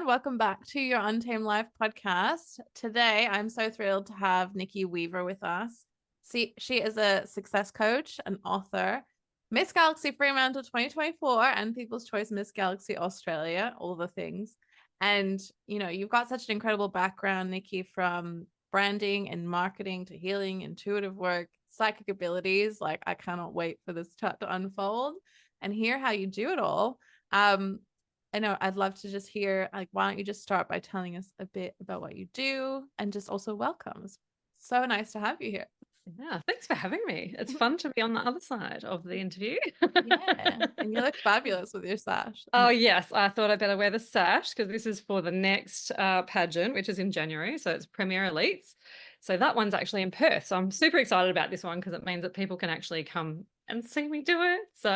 Welcome back to your Untamed Life podcast. Today, I'm so thrilled to have Nikki Weaver with us. She is a success coach, an author, Miss Galaxy Fremantle 2024, and People's Choice Miss Galaxy Australia, all the things. And, you've got such an incredible background, Nikki, from branding and marketing to healing, intuitive work, psychic abilities. Like, I cannot wait for this chat to unfold and hear how you do it all. I know I'd love to just hear, like, why don't you just start by telling us a bit about what you do and just also welcome. It's so nice to have you here. Yeah, thanks for having me. It's fun to be on the other side of the interview. Yeah. And you look fabulous with your sash. Oh, yes. I thought I'd better wear the sash because this is for the next pageant, which is in January. So it's Premier Elites. So that one's actually in Perth. So I'm super excited about this one because it means that people can actually come and see me do it. So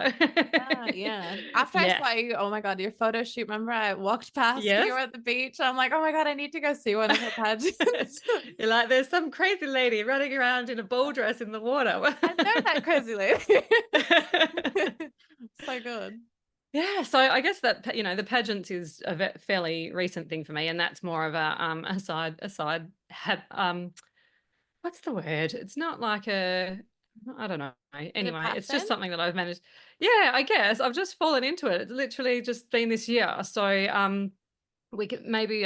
Yeah. After I yes. saw you, oh my God, your photo shoot, remember I walked past you Yes. at the beach. I'm like, oh my God, I need to go see one of her pageants. You're like, there's some crazy lady running around in a ball dress in the water. I know that crazy lady. So good. Yeah, so I guess that the pageants is a fairly recent thing for me, and that's more of a side what's the word? It's not like I don't know. Is it Anyway, it's passion? just something that I've managed. Yeah, I guess I've just fallen into it. It's literally just been this year. So we can maybe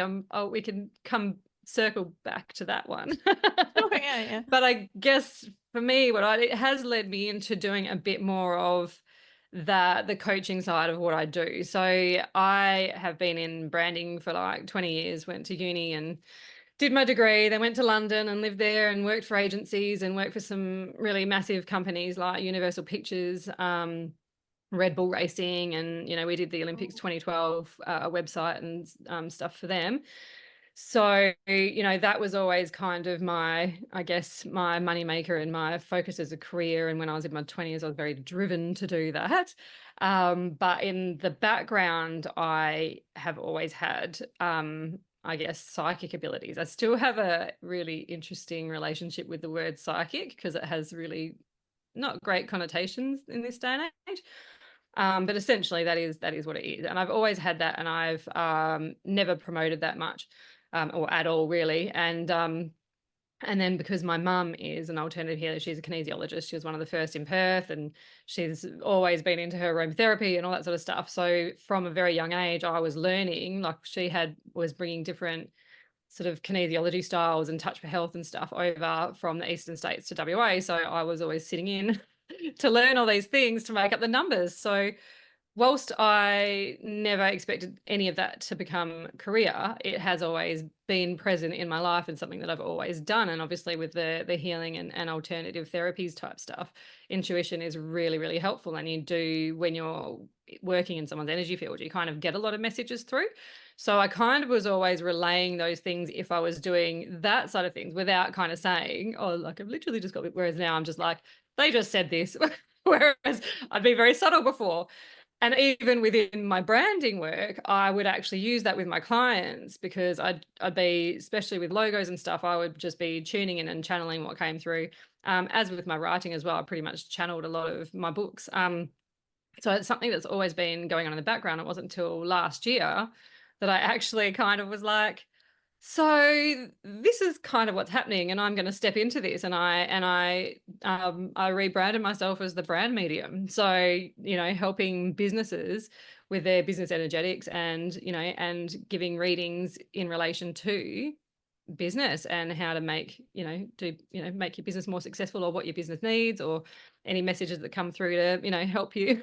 we can come circle back to that one. Oh, yeah, yeah. But I guess for me, it has led me into doing a bit more of the coaching side of what I do. So I have been in branding for like 20 years, went to uni and did my degree, then went to London and lived there and worked for agencies and worked for some really massive companies like Universal Pictures, Red Bull Racing, and we did the Olympics 2012 website and stuff for them. So that was always kind of I guess my moneymaker and my focus as a career. And when I was in my 20s, I was very driven to do that. But in the background, I have always had I guess psychic abilities. I still have a really interesting relationship with the word psychic because it has really not great connotations in this day and age. But essentially that is what it is. And I've always had that, and I've never promoted that much or at all really. And then because my mum is an alternative healer, she's a kinesiologist. She was one of the first in Perth, and she's always been into her aromatherapy and all that sort of stuff. So from a very young age, I was learning, like was bringing different sort of kinesiology styles and touch for health and stuff over from the eastern states to WA. So I was always sitting in to learn all these things to make up the numbers. So whilst I never expected any of that to become career, it has always been present in my life and something that I've always done. And obviously with the healing and alternative therapies type stuff, intuition is really, really helpful. And you do, when you're working in someone's energy field, you kind of get a lot of messages through. So I kind of was always relaying those things if I was doing that side of things without kind of saying, oh, like I've literally just got it. Whereas now I'm just like, they just said this. Whereas I'd be very subtle before. And even within my branding work, I would actually use that with my clients because I'd be, especially with logos and stuff, I would just be tuning in and channeling what came through. As with my writing as well, I pretty much channeled a lot of my books. So it's something that's always been going on in the background. It wasn't until last year that I actually kind of was like, so this is kind of what's happening, and I'm going to step into this. And I rebranded myself as the brand medium. So helping businesses with their business energetics, and and giving readings in relation to business and how to make make your business more successful, or what your business needs, or any messages that come through to help you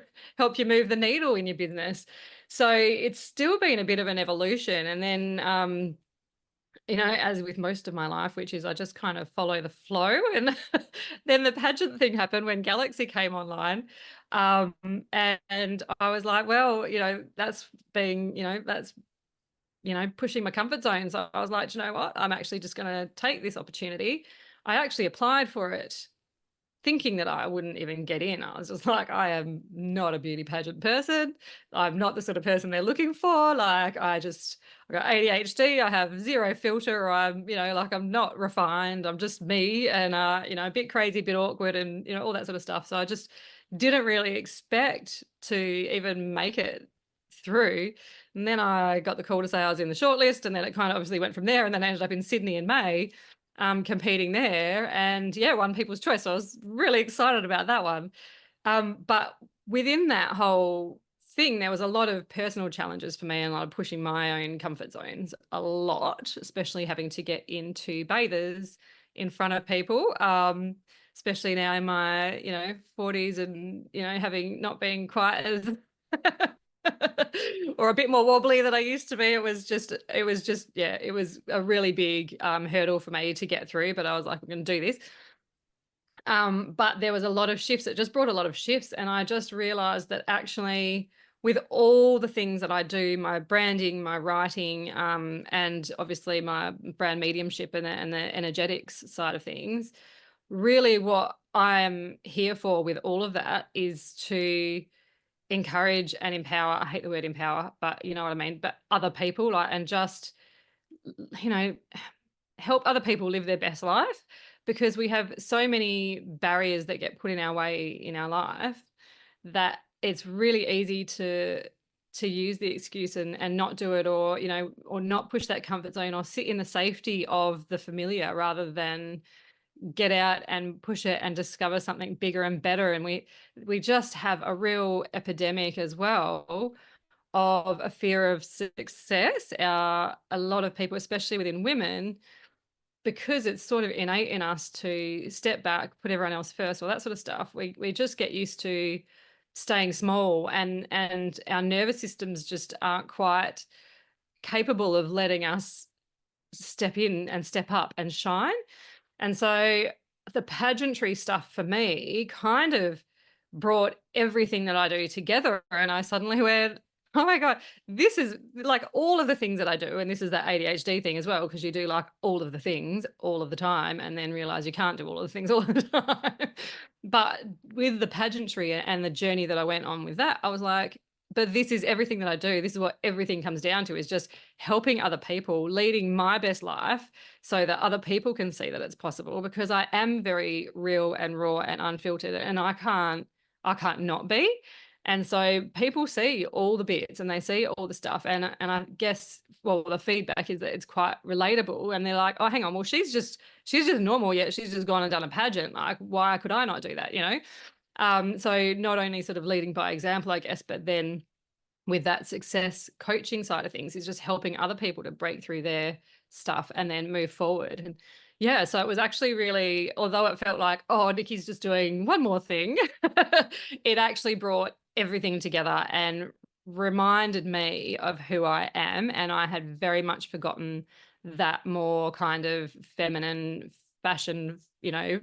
move the needle in your business. So it's still been a bit of an evolution. And then as with most of my life, which is I just kind of follow the flow. And then the pageant thing happened when Galaxy came online. And I was like, well, that's being, that's, pushing my comfort zone. So I was like, you know what? I'm actually just going to take this opportunity. I actually applied for it thinking that I wouldn't even get in. I was just like, I am not a beauty pageant person. I'm not the sort of person they're looking for. Like I got ADHD. I have zero filter. I'm, like I'm not refined. I'm just me, and a bit crazy, a bit awkward, and all that sort of stuff. So I just didn't really expect to even make it through. And then I got the call to say I was in the shortlist, and then it kind of obviously went from there, and then I ended up in Sydney in May, competing there, and yeah, won People's Choice. So I was really excited about that one. But within that whole thing, there was a lot of personal challenges for me and a lot of pushing my own comfort zones a lot, especially having to get into bathers in front of people, especially now in my 40s, and having not been quite as or a bit more wobbly than I used to be. It was a really big hurdle for me to get through, but I was like, I'm going to do this. But there was a lot of shifts. It just brought a lot of shifts. And I just realized that actually, with all the things that I do, my branding, my writing, and obviously my brand mediumship and the energetics side of things, really what I'm here for with all of that is to encourage and empower. I hate the word empower, but you know what I mean? But other people, like, and just, help other people live their best life, because we have so many barriers that get put in our way in our life that it's really easy to use the excuse and not do it, or or not push that comfort zone, or sit in the safety of the familiar rather than get out and push it and discover something bigger and better. And we just have a real epidemic as well of a fear of success. A lot of people, especially within women, because it's sort of innate in us to step back, put everyone else first, all that sort of stuff, we just get used to staying small, and our nervous systems just aren't quite capable of letting us step in and step up and shine. And so the pageantry stuff for me kind of brought everything that I do together, and I suddenly went, oh my God, this is like all of the things that I do. And this is that ADHD thing as well, because you do like all of the things all of the time and then realize you can't do all of the things all the time. But with the pageantry and the journey that I went on with that, I was like, but this is everything that I do. This is what everything comes down to, is just helping other people, leading my best life so that other people can see that it's possible, because I am very real and raw and unfiltered, and I can't not be. And so people see all the bits and they see all the stuff. And I guess, well, the feedback is that it's quite relatable, and they're like, oh, hang on, well, she's just normal, yet she's just gone and done a pageant. Like, why could I not do that? So not only sort of leading by example, I guess, but then with that success coaching side of things is just helping other people to break through their stuff and then move forward. And yeah, so it was actually really, although it felt like, oh, Nikki's just doing one more thing, it actually brought everything together and reminded me of who I am. And I had very much forgotten that more kind of feminine fashion,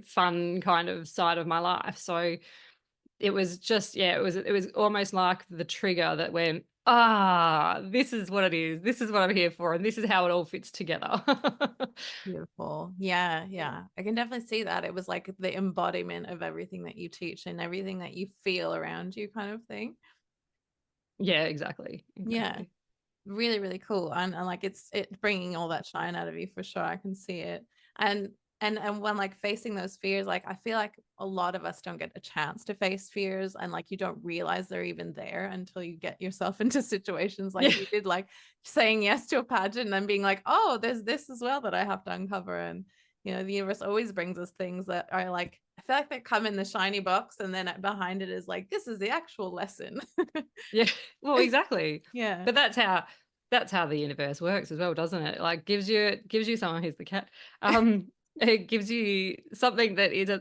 fun kind of side of my life. So it was just, yeah, it was almost like the trigger that went, this is what it is. This is what I'm here for. And this is how it all fits together. Beautiful. Yeah. I can definitely see that. It was like the embodiment of everything that you teach and everything that you feel around you, kind of thing. Yeah, exactly. Yeah. Really, really cool. And like it's bringing all that shine out of you for sure. I can see it. And when like facing those fears, like I feel like a lot of us don't get a chance to face fears, and like you don't realize they're even there until you get yourself into situations like you did, like saying yes to a pageant and then being like, oh, there's this as well that I have to uncover. And the universe always brings us things that are like, I feel like they come in the shiny box, and then behind it is like, this is the actual lesson. Yeah, well, exactly. Yeah. But that's how the universe works as well, doesn't it? Like gives you someone who's the cat. It gives you something that is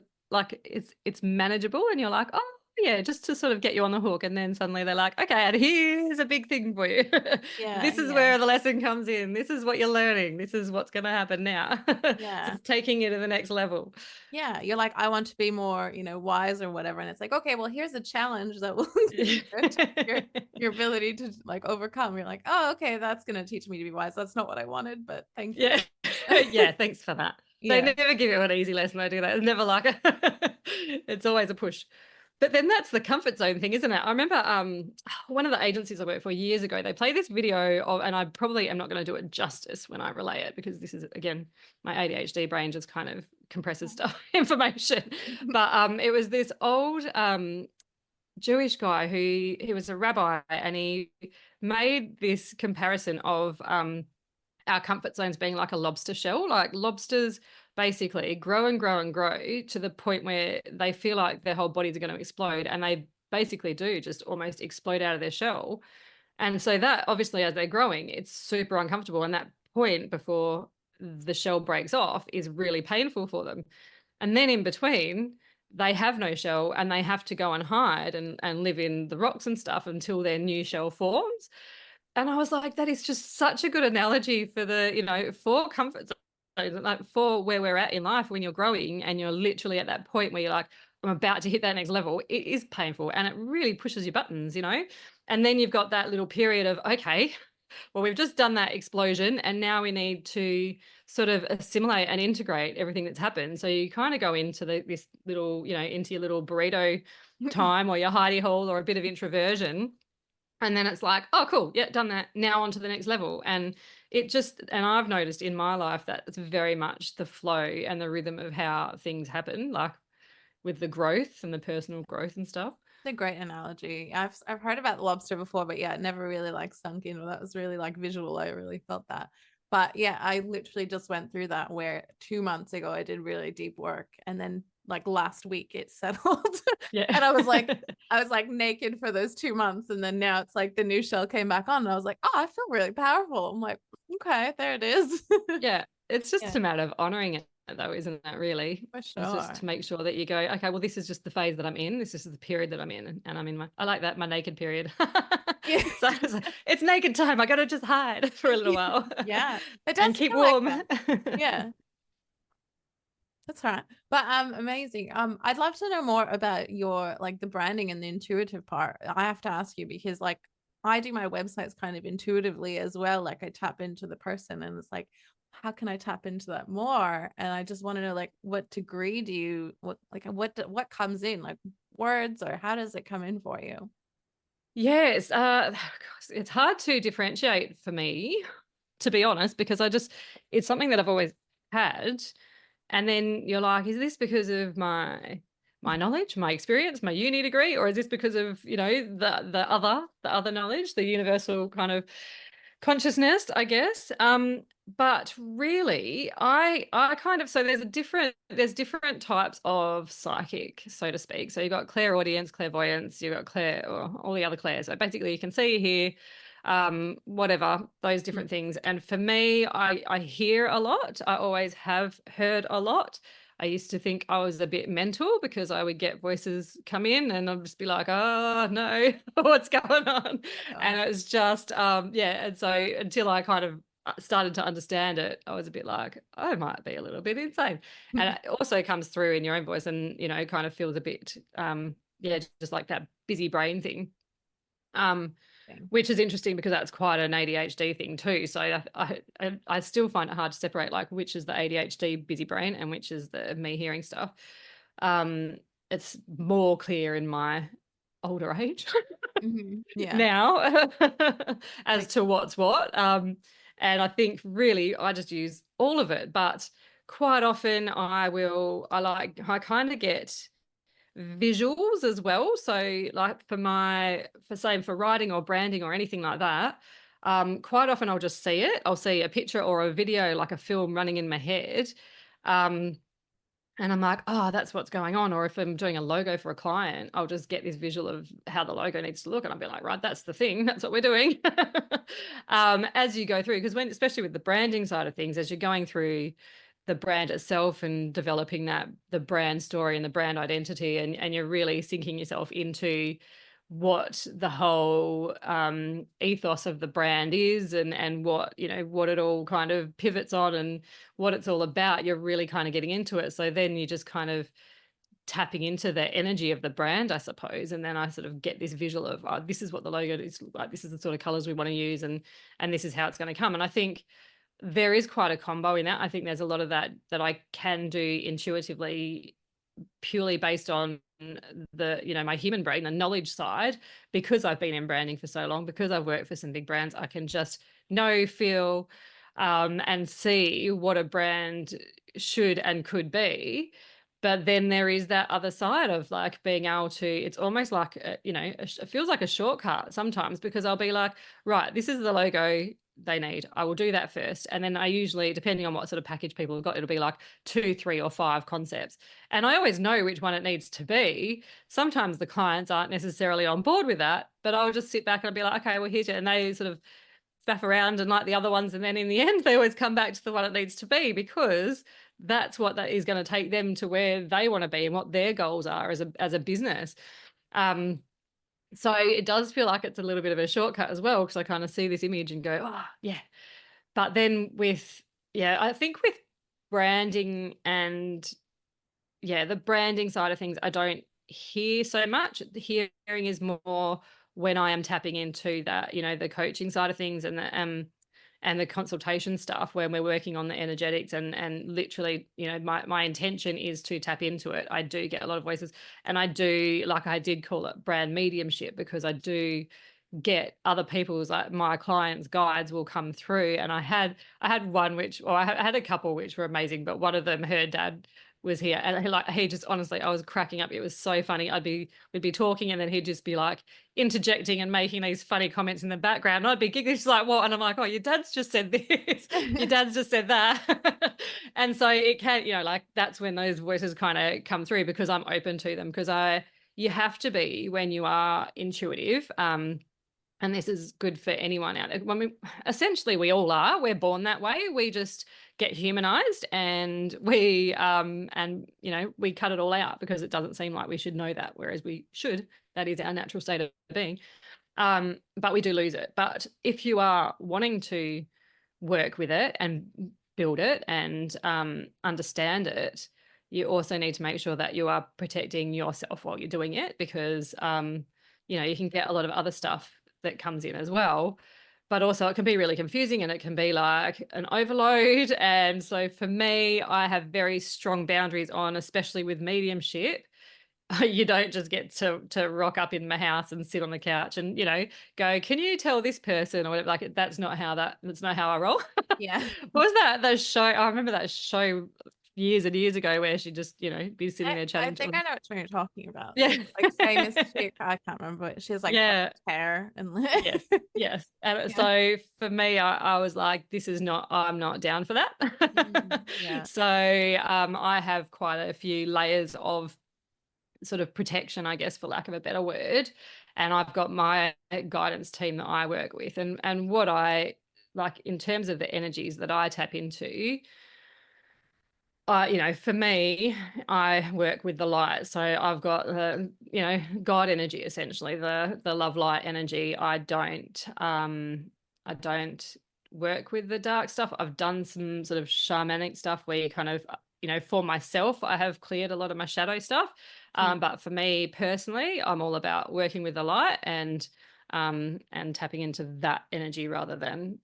it's manageable, and you're like, oh yeah, just to sort of get you on the hook, and then suddenly they're like, okay, and here's a big thing for you. Yeah. This is where the lesson comes in. This is what you're learning. This is what's going to happen now. Yeah. Just taking it to the next level. Yeah, you're like, I want to be more, wise or whatever. And it's like, okay, well, here's a challenge that will your ability to like overcome. You're like, oh, okay, that's gonna teach me to be wise. That's not what I wanted, but thank you. Yeah. Yeah, thanks for that. They Yeah. never give you an easy lesson. I do that. It's never like it. It's always a push. But then that's the comfort zone thing, isn't it? I remember one of the agencies I worked for years ago, they play this video of, and I probably am not going to do it justice when I relay it, because this is, again, my ADHD brain just kind of compresses stuff, information. But it was this old Jewish guy who he was a rabbi, and he made this comparison of our comfort zones being like a lobster shell. Like lobsters basically grow and grow and grow to the point where they feel like their whole bodies are going to explode, and they basically do just almost explode out of their shell. And so that obviously, as they're growing, it's super uncomfortable. And that point before the shell breaks off is really painful for them. And then in between, they have no shell and they have to go and hide and live in the rocks and stuff until their new shell forms. And I was like, that is just such a good analogy for for comfort zones, like for where we're at in life when you're growing and you're literally at that point where you're like, I'm about to hit that next level. It is painful and it really pushes your buttons. And then you've got that little period of, okay, well, we've just done that explosion and now we need to sort of assimilate and integrate everything that's happened. So you kind of go into this little, into your little burrito time or your hidey hole or a bit of introversion. And then it's like, oh, cool. Yeah, done that. Now on to the next level. And and I've noticed in my life that it's very much the flow and the rhythm of how things happen, like with the growth and the personal growth and stuff. It's a great analogy. I've heard about lobster before, but yeah, it never really like sunk in. That was really like visual. I really felt that. But yeah, I literally just went through that where 2 months ago I did really deep work, and then like last week it settled. Yeah. And I was like naked for those 2 months, and then now it's like the new shell came back on, and I was like, oh, I feel really powerful. I'm like, okay, there it is. Yeah. It's just Yeah, a matter of honoring it, though, isn't it, really? for It's sure. just to make sure that you go, okay, well, this is just the phase that I'm in. This is the period that I'm in. And I'm in I like that, my naked period. Yeah. So it's naked time. I got to just hide for a little while. Yeah. It does And keep feel like warm. that. Yeah. That's right. But amazing. I'd love to know more about your like the branding and the intuitive part. I have to ask you because like I do my websites kind of intuitively as well. Like I tap into the person and it's like, how can I tap into that more? And I just want to know like what degree do you what comes in, like words, or how does it come in for you? Yes, it's hard to differentiate for me, to be honest, because it's something that I've always had. And then you're like, is this because of my knowledge, my experience, my uni degree, or is this because of, the other knowledge, the universal kind of consciousness, I guess. But really, I kind of, so there's different types of psychic, so to speak. So you've got clairaudience, clairvoyance, you've got clair, or all the other clairs. So basically you can see, hear, whatever, those different things. And for me, I hear a lot. I always have heard a lot. I used to think I was a bit mental because I would get voices come in and I'd just be like, oh no, what's going on? And it was just, yeah. And so until I kind of started to understand it, I was a bit like, I might be a little bit insane. And it also comes through in your own voice and, kind of feels a bit, yeah, just like that busy brain thing. Which is interesting because that's quite an ADHD thing too. So I still find it hard to separate like which is the ADHD busy brain and which is the me hearing stuff. It's more clear in my older age Yeah. now as to what's what. And I think really I just use all of it, but quite often I kind of get visuals as well. So like for writing or branding or anything like that, quite often I'll just see it. I'll see a picture or a video, like a film running in my head. And I'm like, oh, that's what's going on. Or if I'm doing a logo for a client, I'll just get this visual of how the logo needs to look. And I'll be like, right, that's the thing. That's what we're doing. As you go through, because especially with the branding side of things, as you're going through the brand itself and developing the brand story and the brand identity, and you're really sinking yourself into what the whole ethos of the brand is and what it all kind of pivots on and what it's all about, you're really kind of getting into it. So then you just kind of tapping into the energy of the brand, I suppose. And then I sort of get this visual of, oh, this is what the logo is like, this is the sort of colors we want to use, and this is how it's going to come. And I think there is quite a combo in that. I think there's a lot of that I can do intuitively, purely based on my human brain, the knowledge side, because I've been in branding for so long, because I've worked for some big brands. I can just know, feel, and see what a brand should and could be. But then there is that other side of like being able to, it's almost like, it feels like a shortcut sometimes, because I'll be like, right, this is the logo they need. I will do that first. And then I usually, depending on what sort of package people have got, it'll be like 2, 3, or 5 concepts. And I always know which one it needs to be. Sometimes the clients aren't necessarily on board with that, but I'll just sit back and I'll be like, okay, well, here's it. And they sort of faff around and like the other ones. And then in the end, they always come back to the one it needs to be, because that's what that is going to take them to where they want to be and what their goals are as a business. So it does feel like it's a little bit of a shortcut as well, because I kind of see this image and go, oh, yeah. But then I think with branding and, the branding side of things, I don't hear so much. The hearing is more when I am tapping into that, the coaching side of things and the consultation stuff, when we're working on the energetics and literally, my intention is to tap into it. I do get a lot of voices, and I did call it brand mediumship, because I do get other people's, like my clients' guides will come through. And I had one I had a couple which were amazing, but one of them, her dad was here, and he just, honestly, I was cracking up. It was so funny. We'd be talking, and then he'd just be like interjecting and making these funny comments in the background. And I'd be giggling. She's like, what? And I'm like, oh, your dad's just said this. Your dad's just said that. And so it can, like, that's when those voices kind of come through, because I'm open to them, because you have to be when you are intuitive. And this is good for anyone out there. I mean, essentially, we all are. We're born that way. We just get humanized, and we cut it all out, because it doesn't seem like we should know that, whereas we should. That is our natural state of being. But we do lose it. But if you are wanting to work with it and build it and understand it, you also need to make sure that you are protecting yourself while you're doing it, because you can get a lot of other stuff that comes in as well. But also it can be really confusing, and it can be like an overload. And so for me, I have very strong boundaries on, especially with mediumship. You don't just get to rock up in my house and sit on the couch and, go, can you tell this person or whatever? Like, that's not how I roll. Yeah. What was that show? I remember that show years and years ago, where she just, be sitting there chatting. I think I know which one you're talking about. Yeah. Like famous chick. I can't remember it. She has like hair and yes. And so for me, I was like, I'm not down for that. Yeah. So I have quite a few layers of sort of protection, I guess, for lack of a better word. And I've got my guidance team that I work with, and what I like in terms of the energies that I tap into. For me, I work with the light. So I've got the, God energy, essentially, the love light energy. I don't work with the dark stuff. I've done some sort of shamanic stuff where you kind of, for myself, I have cleared a lot of my shadow stuff. But for me personally, I'm all about working with the light and tapping into that energy rather than,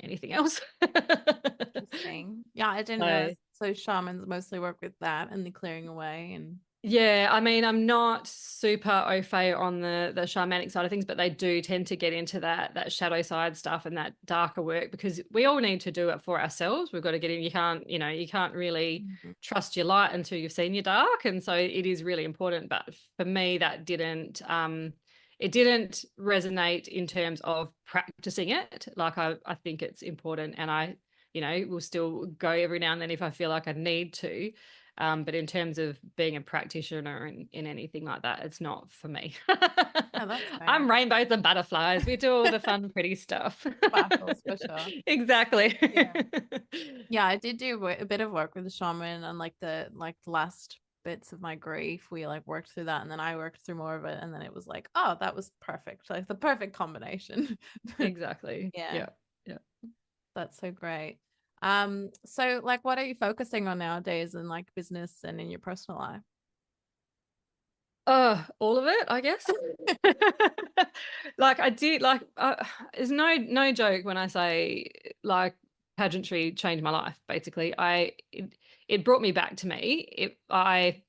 anything else. Interesting. Yeah, I didn't realize. So shamans mostly work with that and the clearing away. And yeah, I mean, I'm not super au fait on the shamanic side of things, but they do tend to get into that shadow side stuff and that darker work, because we all need to do it for ourselves. We've got to get in. You can't really trust your light until you've seen your dark. And so it is really important. But for me, that didn't resonate in terms of practicing it. Like I think it's important, and I will still go every now and then if I feel like I need to. But in terms of being a practitioner in anything like that, it's not for me. I'm rainbows and butterflies. We do all the fun, pretty stuff. Sparkles, for sure. Exactly. Yeah, I did do a bit of work with the shaman, and like the last bits of my grief, we like worked through that, and then I worked through more of it, and then it was like, oh, that was perfect, like the perfect combination. Exactly. Yeah. That's so great. So like, what are you focusing on nowadays in like business and in your personal life? All of it, I guess. Like I did, like there's no joke when I say like pageantry changed my life. Basically, it brought me back to me. I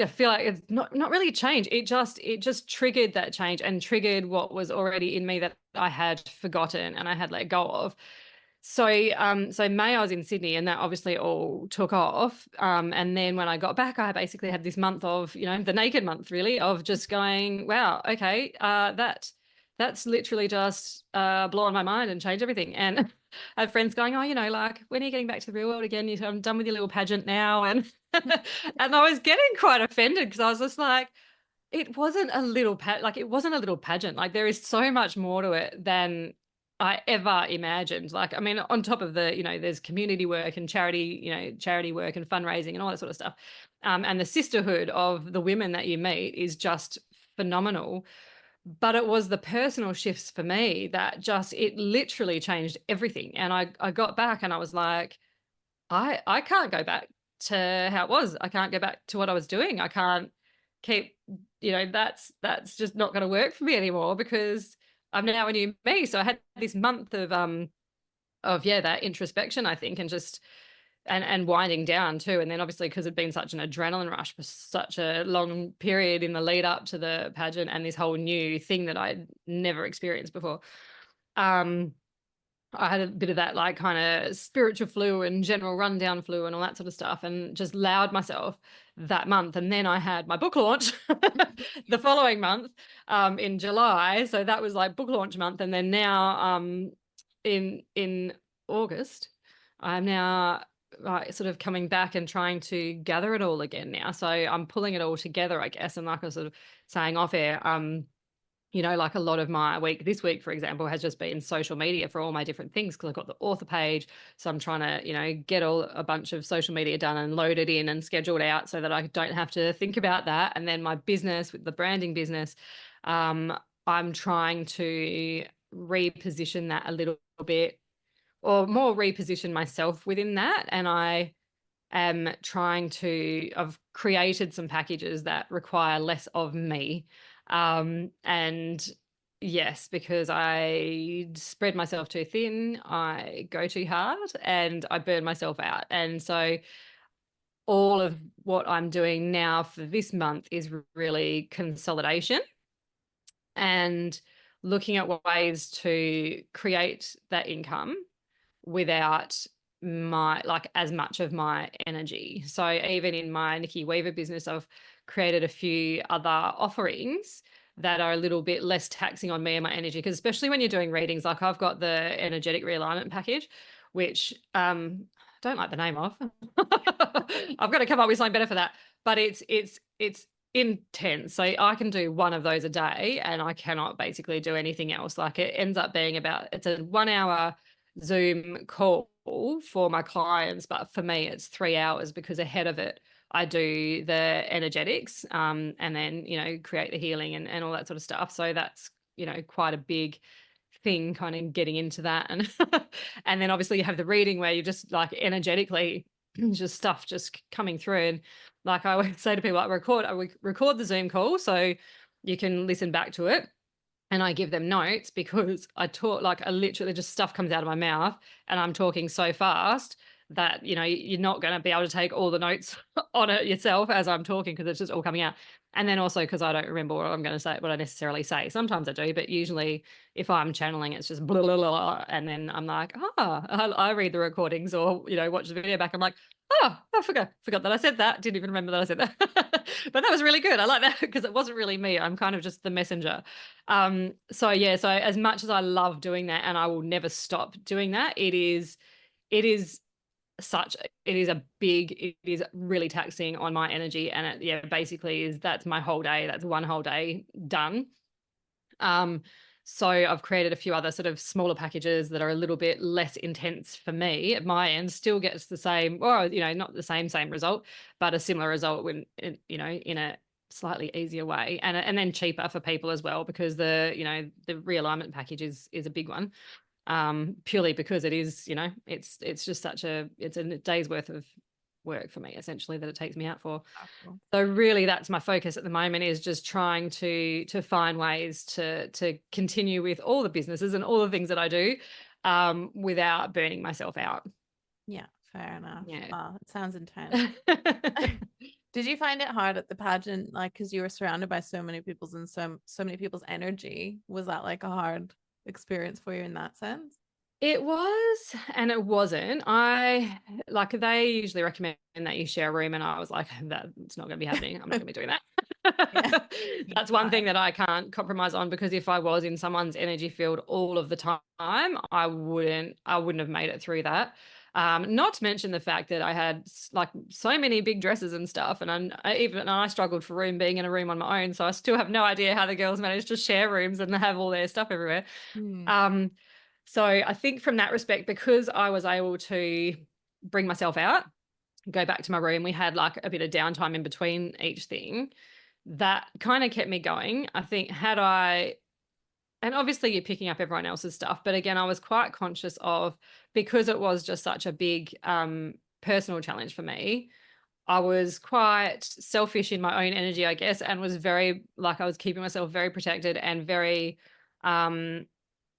feel like it's not really a change. It just triggered that change and triggered what was already in me that I had forgotten and I had let go of. So May I was in Sydney, and that obviously all took off. And then when I got back, I basically had this month of, the naked month really, of just going, wow, okay, that's literally just blown my mind and changed everything. And I have friends going, oh, like, when are you getting back to the real world again? I'm done with your little pageant now. And and I was getting quite offended because I was just like, it wasn't a little it wasn't a little pageant. Like, there is so much more to it than I ever imagined. Like, I mean, on top of the, there's community work and charity work and fundraising and all that sort of stuff. And the sisterhood of the women that you meet is just phenomenal. But it was the personal shifts for me that it literally changed everything. And I got back and I was like, I can't go back to how it was. I can't go back to what I was doing. I can't keep, that's just not going to work for me anymore because I'm now a new me. So I had this month of that introspection, I think, and just and winding down too. And then obviously, because it'd been such an adrenaline rush for such a long period in the lead up to the pageant and this whole new thing that I'd never experienced before. I had a bit of that like kind of spiritual flu and general rundown flu and all that sort of stuff, and just allowed myself that month. And then I had my book launch the following month in July. So that was like book launch month. And then now in August, I'm now sort of coming back and trying to gather it all again now. So I'm pulling it all together, I guess. And like I was sort of saying off air, like a lot of my week this week, for example, has just been social media for all my different things because I've got the author page. So I'm trying to, get a bunch of social media done and loaded in and scheduled out so that I don't have to think about that. And then my business, with the branding business, I'm trying to reposition that a little bit, or more reposition myself within that. And I am I've created some packages that require less of me. And yes, because I spread myself too thin, I go too hard and I burn myself out. And so all of what I'm doing now for this month is really consolidation and looking at ways to create that income without as much of my energy. So even in my Nikki Weaver business, I've created a few other offerings that are a little bit less taxing on me and my energy, because especially when you're doing readings, like I've got the energetic realignment package, which I don't like the name of. I've got to come up with something better for that. But it's intense. So I can do one of those a day and I cannot basically do anything else. Like, it ends up being it's a 1 hour Zoom call for my clients, but for me it's 3 hours because ahead of it I do the energetics and then create the healing and all that sort of stuff. So that's quite a big thing, kind of getting into that. And and then obviously you have the reading where you just like energetically just stuff just coming through. And like I always say to people, I record the Zoom call so you can listen back to it. And I give them notes because I talk, like, I literally just stuff comes out of my mouth and I'm talking so fast that, you're not going to be able to take all the notes on it yourself as I'm talking because it's just all coming out. And then also because I don't remember what I'm going to say, what I necessarily say. Sometimes I do, but usually if I'm channeling, it's just blah, blah, blah. And then I'm like, I read the recordings or, watch the video back. I'm like, I forgot that I said that. Didn't even remember that I said that. But that was really good. I like that because it wasn't really me. I'm kind of just the messenger. So as much as I love doing that and I will never stop doing that, it is really taxing on my energy. And basically that's my whole day. That's one whole day done. So I've created a few other sort of smaller packages that are a little bit less intense for me at my end, still gets the same, or, not the same result, but a similar result when, in a slightly easier way, and then cheaper for people as well, because the realignment package is a big one, purely because it is, it's just it's a day's worth of work for me essentially that it takes me out for. So really that's my focus at the moment, is just trying to find ways to continue with all the businesses and all the things that I do without burning myself out. Yeah, fair enough. Yeah. Wow, it sounds intense. Did you find it hard at the pageant, like, because you were surrounded by so many people's and so many people's energy? Was that like a hard experience for you in that sense? It was and it wasn't. They usually recommend that you share a room, and I was like, that's not going to be happening. I'm not going to be doing Yeah. that. That's one thing that I can't compromise on, because if I was in someone's energy field all of the time, I wouldn't have made it through that. Not to mention the fact that I had like so many big dresses and stuff, and I struggled for room being in a room on my own. So I still have no idea how the girls managed to share rooms and have all their stuff everywhere. Hmm. Um, so I think from that respect, because I was able to bring myself out, go back to my room, we had like a bit of downtime in between each thing. That kind of kept me going. I think and obviously you're picking up everyone else's stuff, but again, I was quite conscious of, because it was just such a big personal challenge for me. I was quite selfish in my own energy, I guess, and was very like, I was keeping myself very protected and very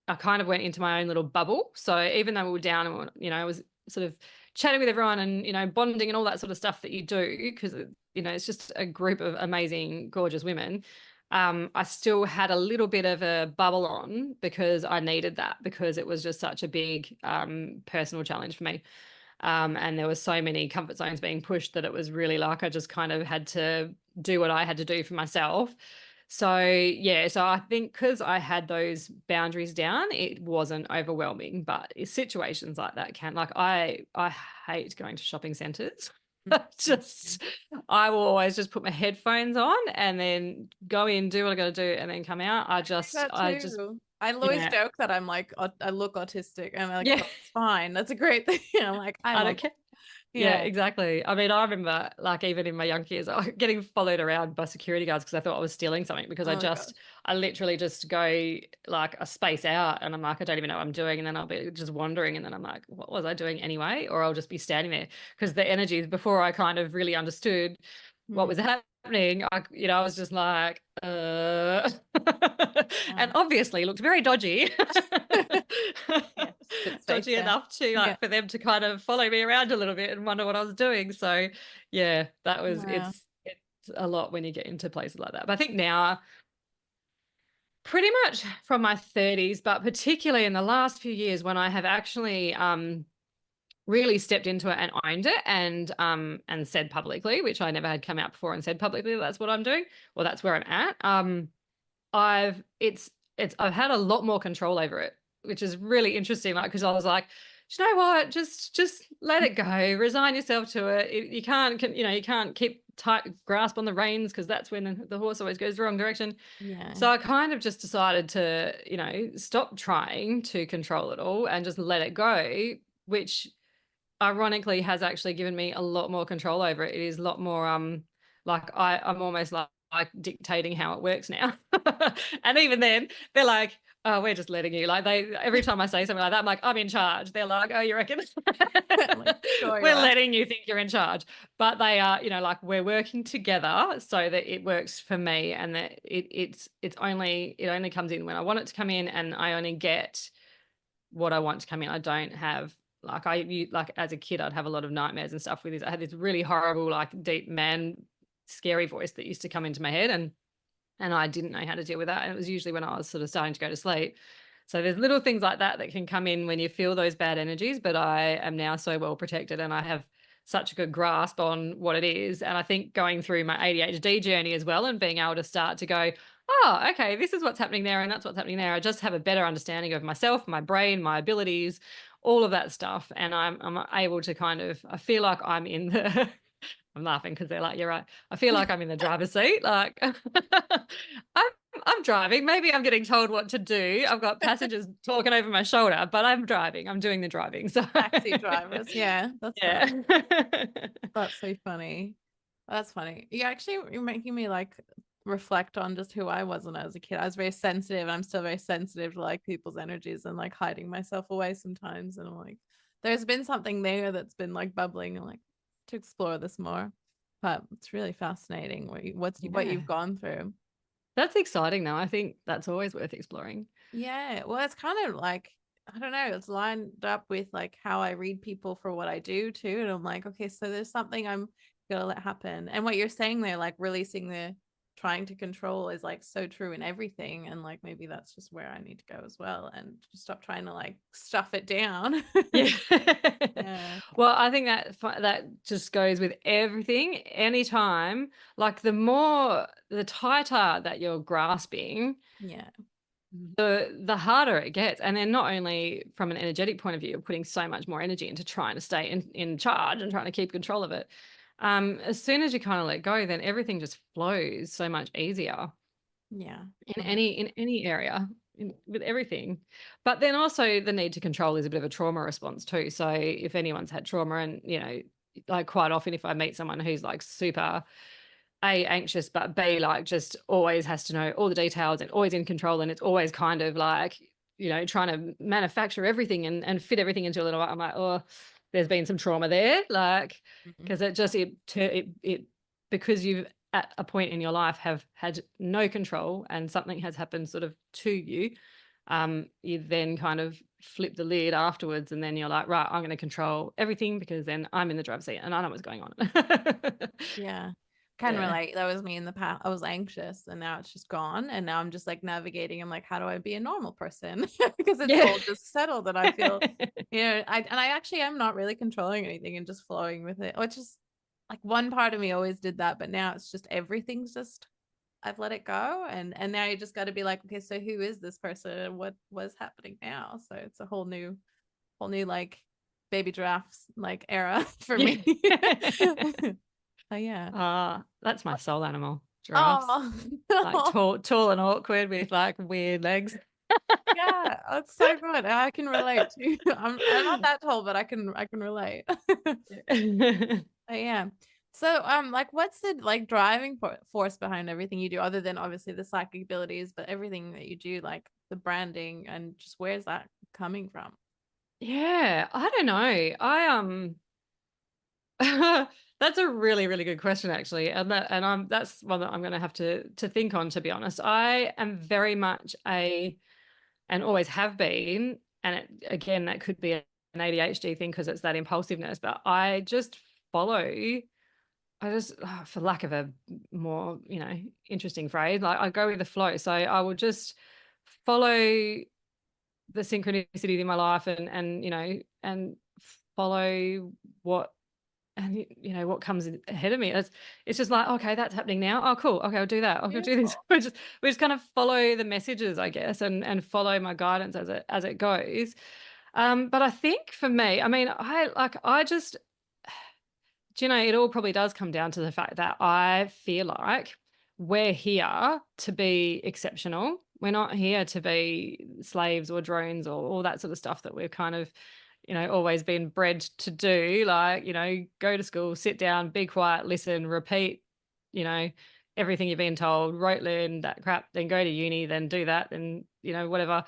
I kind of went into my own little bubble. So even though we were down and, I was sort of chatting with everyone and, bonding and all that sort of stuff that you do, because, it's just a group of amazing, gorgeous women. I still had a little bit of a bubble on, because I needed that, because it was just such a big personal challenge for me. And there were so many comfort zones being pushed that it was really like I just kind of had to do what I had to do for myself. So yeah, so I think because I had those boundaries down, it wasn't overwhelming. But situations like that I hate going to shopping centres. Just I will always just put my headphones on and then go in, do what I got to do, and then come out. That I just too. I always yeah joke that I'm like, I look autistic. And I'm like, yeah. oh, it's fine. That's a great thing. I'm like, I I love don't it. care. Yeah, Yeah. exactly. I mean, I remember like even in my young years, getting followed around by security guards because I thought I was stealing something, because Oh gosh. I literally just go like a space out and I'm like, I don't even know what I'm doing. And then I'll be just wandering. And then I'm like, what was I doing anyway? Or I'll just be standing there, because the energies, before I kind of really understood what was Hmm. happening, I was just like, and Wow. obviously looked very dodgy. Yeah. Just a bit Dodgy there. enough to Yeah. like for them to kind of follow me around a little bit and wonder what I was doing. So yeah, Wow. it's a lot when you get into places like that. But I think now, pretty much from my 30s, but particularly in the last few years, when I have actually really stepped into it and owned it, and said publicly, which I never had come out before and said publicly, that's what I'm doing, or that's where I'm at. I've I've had a lot more control over it, which is really interesting. Like, because I was like, "Do you know what? Just let it go. Resign yourself to it. You can't, you can't keep tight grasp on the reins, because that's when the horse always goes the wrong direction." Yeah. So I kind of just decided to, stop trying to control it all and just let it go, which ironically has actually given me a lot more control over it. It is a lot more like I'm almost like dictating how it works now. And even then they're like, oh, we're just letting you, like, they every time I say something like that, I'm like, I'm in charge. They're like, oh, you reckon? Like, sure you We're are. letting you think you're in charge. But they are, like, we're working together so that it works for me, and that it only comes in when I want it to come in, and I only get what I want to come in. I don't have like as a kid, I'd have a lot of nightmares and stuff with this. I had this really horrible, like deep man, scary voice that used to come into my head, and I didn't know how to deal with that. And it was usually when I was sort of starting to go to sleep. So there's little things like that that can come in when you feel those bad energies. But I am now so well protected, and I have such a good grasp on what it is. And I think going through my ADHD journey as well, and being able to start to go, oh, okay, this is what's happening there, and that's what's happening there. I just have a better understanding of myself, my brain, my abilities, all of that stuff. And I'm able to kind of, I feel like I'm in the, I'm laughing because they're like, you're right. I feel like I'm in the driver's seat. Like I'm driving. Maybe I'm getting told what to do. I've got passengers talking over my shoulder, but I'm driving. I'm doing the driving. So Taxi drivers. Yeah. That's yeah. funny. That's so funny. That's funny. You're making me like reflect on just who I was when I was a kid. I was very sensitive, and I'm still very sensitive to like people's energies and like hiding myself away sometimes. And I'm like, there's been something there that's been like bubbling, and like to explore this more. But it's really fascinating what Yeah. you've gone through. That's exciting though. I think that's always worth exploring. Yeah, well, it's kind of like, I don't know, it's lined up with like how I read people for what I do too. And I'm like, okay, so there's something I'm gonna let happen. And what you're saying there, like releasing the trying to control is like so true in everything, and like maybe that's just where I need to go as well, and just stop trying to like stuff it down. Yeah. Yeah. Well, I think that just goes with everything. Anytime, like the tighter that you're grasping, Yeah. the harder it gets. And then not only from an energetic point of view, you're putting so much more energy into trying to stay in charge and trying to keep control of it. As soon as you kind of let go, then everything just flows so much easier Yeah. in any area, with everything. But then also the need to control is a bit of a trauma response too. So if anyone's had trauma, and like quite often if I meet someone who's like super anxious, but B, like just always has to know all the details and always in control, and it's always kind of like trying to manufacture everything and fit everything into a little. I'm like, oh, there's been some trauma there, like, Mhm. because it because you've at a point in your life have had no control and something has happened sort of to you. You then kind of flip the lid afterwards, and then you're like, right, I'm going to control everything because then I'm in the driver's seat and I know what's going on. Yeah. Can Yeah. relate. That was me in the past. I was anxious and now it's just gone. And now I'm just like navigating. I'm like, how do I be a normal person? Because it's Yeah. all just settled, and I feel, I actually am not really controlling anything and just flowing with it. Which is like one part of me always did that, but now it's just everything's just I've let it go, and now you just got to be like, okay, so who is this person? What was happening now? So it's a whole new like baby giraffes like era for Yeah. me. Oh yeah. That's my soul animal, giraffes. Oh, Like no. tall and awkward with like weird legs. Yeah, that's so good. I can relate to. I'm not that tall, but I can relate. Oh, yeah. So like what's the like driving force behind everything you do, other than obviously the psychic abilities, but everything that you do, like the branding, and just where's that coming from? Yeah, I don't know. That's a really, really good question, actually. That's one that I'm gonna have to think on, to be honest. I am very much and always have been, and again, that could be an ADHD thing because it's that impulsiveness, but for lack of a more, interesting phrase, like I go with the flow. So I will just follow the synchronicities in my life, and follow what what comes ahead of me. It's just like, okay, that's happening now. Oh, cool. Okay, I'll do that. I'll go do this. Beautiful. We just kind of follow the messages, I guess, and follow my guidance as it goes. But I think for me, I mean, I just, it all probably does come down to the fact that I feel like we're here to be exceptional. We're not here to be slaves or drones or all that sort of stuff that we've kind of, always been bred to do. Like, go to school, sit down, be quiet, listen, repeat, you know, everything you've been told, rote learn that crap, then go to uni, then do that, then, whatever,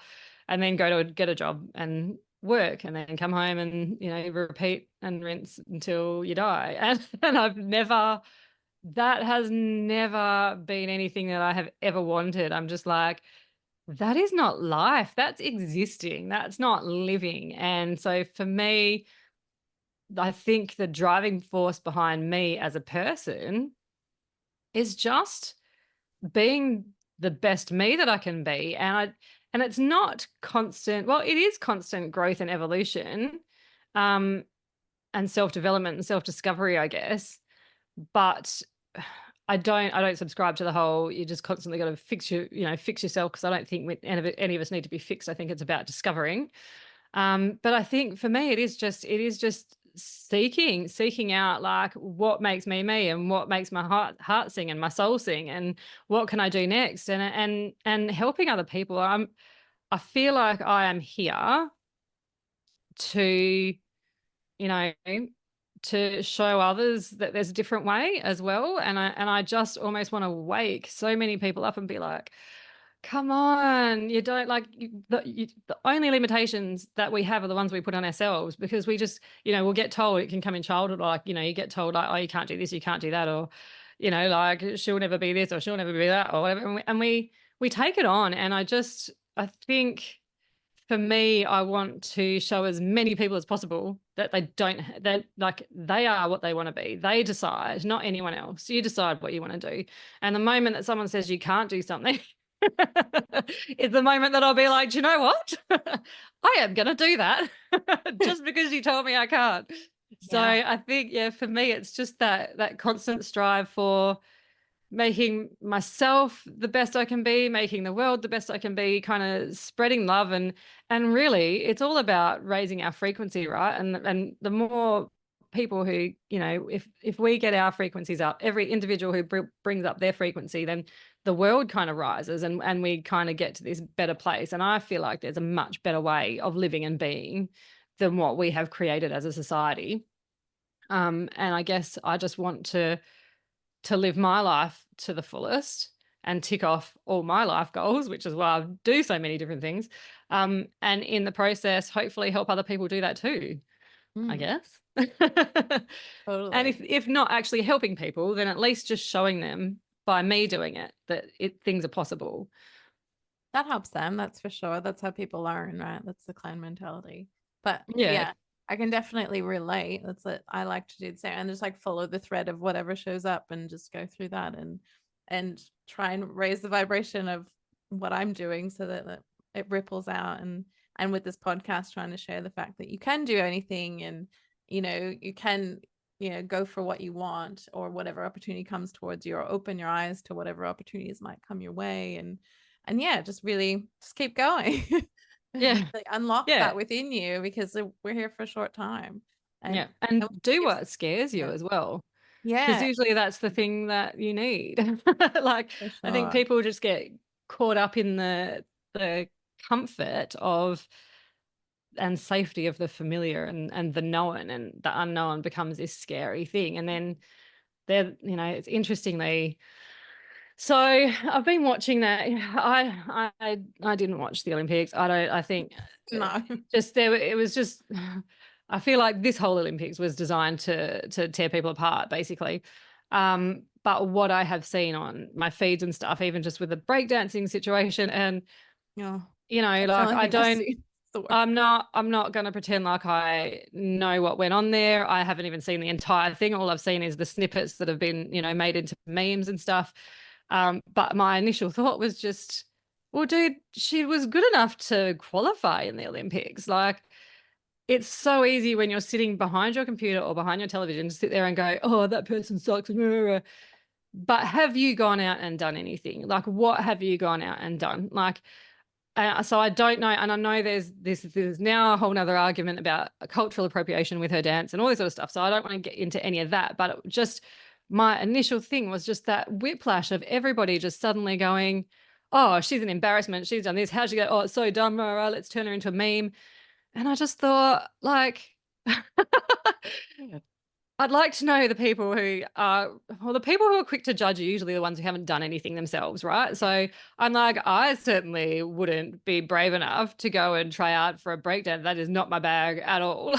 and then go to get a job and work, and then come home and repeat and rinse until you die. And that has never been anything that I have ever wanted. I'm just like, that is not life, that's existing, that's not living. And so for me, I think the driving force behind me as a person is just being the best me that I can be. And it's not constant, well, it is constant growth and evolution, um, and self-development and self-discovery, I guess. But I don't subscribe to the whole you just constantly got to fix yourself, because I don't think any of us need to be fixed. I think it's about discovering. But I think for me it is just seeking out like what makes me and what makes my heart sing and my soul sing, and what can I do next, and helping other people. I feel like I am here to, you know, to show others that there's a different way as well. And I just almost want to wake so many people up and be like, come on, you don't like the only limitations that we have are the ones we put on ourselves, because we just, we'll get told, it can come in childhood, like, you get told like, oh, you can't do this, you can't do that, or, like she'll never be this or she'll never be that or whatever. And we take it on. And I think for me, I want to show as many people as possible that they are what they want to be. They decide, not anyone else. You decide what you want to do. And the moment that someone says you can't do something, it's the moment that I'll be like, do you know what? I am going to do that just because you told me I can't. So I think, yeah, for me, it's just that constant strive for making myself the best I can be, making the world the best I can be, kind of spreading love. And really it's all about raising our frequency, right? And the more people who, you know, if we get our frequencies up, every individual who brings up their frequency, then the world kind of rises, and we kind of get to this better place. And I feel like there's a much better way of living and being than what we have created as a society. And I guess I just want to live my life to the fullest and tick off all my life goals, which is why I do so many different things. And in the process, hopefully help other people do that too, I guess. Totally. And if not actually helping people, then at least just showing them by me doing it that things are possible. That helps them, that's for sure. That's how people learn, right? That's the clan mentality. But Yeah. I can definitely relate. That's what I like to do the same, and just like follow the thread of whatever shows up and just go through that and try and raise the vibration of what I'm doing so that it ripples out. And with this podcast, trying to share the fact that you can do anything, and you can go for what you want, or whatever opportunity comes towards you, or open your eyes to whatever opportunities might come your way. And just really just keep going. Yeah. Like unlock that within you, because we're here for a short time. And do what scares you as well. Because usually that's the thing that you need. Like, sure. I think people just get caught up in the comfort of and safety of the familiar and the known, and the unknown becomes this scary thing. And then it's interestingly, so I've been watching that. I didn't watch the Olympics. I think No. it was just, I feel like this whole Olympics was designed to tear people apart, basically. But what I have seen on my feeds and stuff, even just with the breakdancing situation, and I'm not going to pretend like I know what went on there. I haven't even seen the entire thing. All I've seen is the snippets that have been, made into memes and stuff. But my initial thought was just, well, dude, she was good enough to qualify in the Olympics. Like, it's so easy when you're sitting behind your computer or behind your television to sit there and go, oh, that person sucks. But have you gone out and done anything? Like, what have you gone out and done? Like, so I don't know. And I know there's now a whole nother argument about cultural appropriation with her dance and all this sort of stuff. So I don't want to get into any of that. But my initial thing was just that whiplash of everybody just suddenly going, oh, she's an embarrassment. She's done this. How'd she go? Oh, it's so dumb. Let's turn her into a meme. And I just thought, like, I'd like to know the people who are quick to judge are usually the ones who haven't done anything themselves, right? So I'm like, I certainly wouldn't be brave enough to go and try out for a breakdown. That is not my bag at all.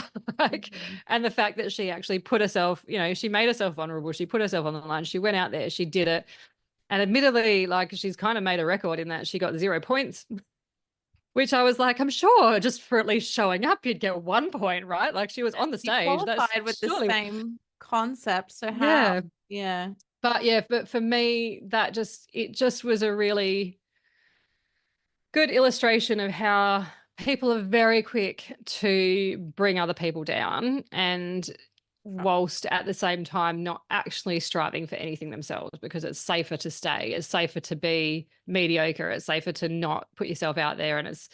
And the fact that she actually put herself, she made herself vulnerable. She put herself on the line. She went out there. She did it. And admittedly, like, she's kind of made a record in that she got 0 points. Which I was like, I'm sure just for at least showing up, you'd get 1 point, right? Like, she was on the stage. Qualified with the same concept. So how? Yeah. But for me, it just was a really good illustration of how people are very quick to bring other people down, and whilst at the same time not actually striving for anything themselves, because it's safer to stay, it's safer to be mediocre, it's safer to not put yourself out there, and it's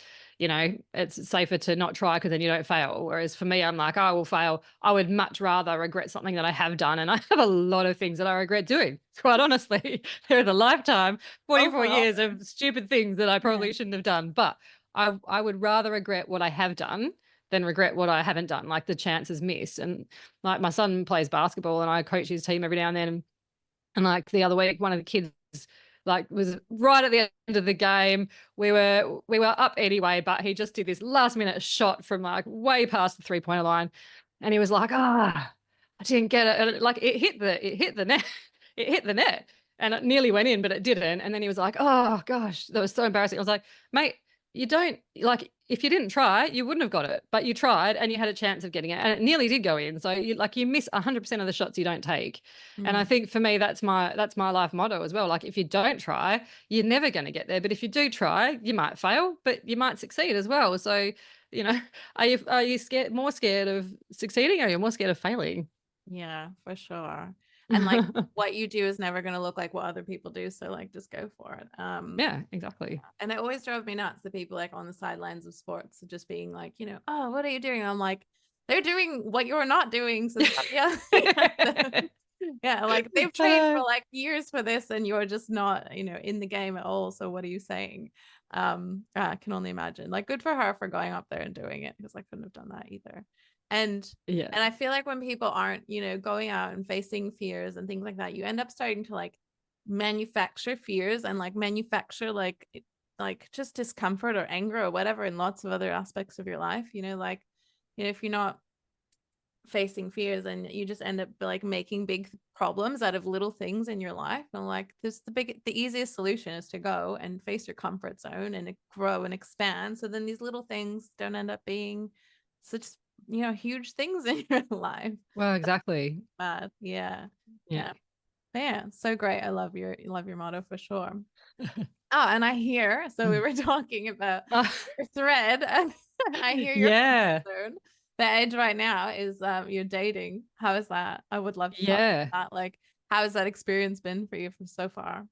safer to not try because then you don't fail. Whereas for me, I'm like, I will fail. I would much rather regret something that I have done, and I have a lot of things that I regret doing, quite honestly. There is a lifetime, 44 years of stupid things that I probably shouldn't have done, but I would rather regret what I have done than regret what I haven't done, like the chances missed. And like, my son plays basketball and I coach his team every now and then. And like the other week, one of the kids like was right at the end of the game. We were up anyway, but he just did this last minute shot from like way past the 3-pointer line. And he was like, I didn't get it. And like it hit the net. It hit the net and it nearly went in, but it didn't. And then he was like, oh gosh, that was so embarrassing. I was like, mate, you don't like, if you didn't try, you wouldn't have got it, but you tried and you had a chance of getting it, and it nearly did go in. So you miss 100% of the shots you don't take. And I Mm. think for me, that's my life motto as well. Like, if you don't try, you're never going to get there. But if you do try, you might fail, but you might succeed as well. So, you know, are you more scared of succeeding, or are you more scared of failing? Yeah, for sure. And like what you do is never going to look like what other people do. So like just go for it. Yeah, exactly. And it always drove me nuts, the people like on the sidelines of sports just being like, oh, what are you doing? I'm like, they're doing what you're not doing. So stop yelling at them. Yeah, like they've trained for like years for this and you're just not, in the game at all. So what are you saying? I can only imagine. Like, good for her for going up there and doing it, because I couldn't have done that either. And Yeah. and I feel like when people aren't, going out and facing fears and things like that, you end up starting to like manufacture fears and like manufacture like just discomfort or anger or whatever in lots of other aspects of your life, like, if you're not facing fears and you just end up like making big problems out of little things in your life. And like, the easiest solution is to go and face your comfort zone and grow and expand, so then these little things don't end up being such huge things in your life. Well, exactly. But yeah. Yeah. Yeah, so great. I love your motto for sure. Oh, and I hear, so we were talking about your thread. I hear your Yeah. concern. The edge right now is you're dating. How is that? I would love to talk Yeah. about that. Like, how has that experience been for you from so far?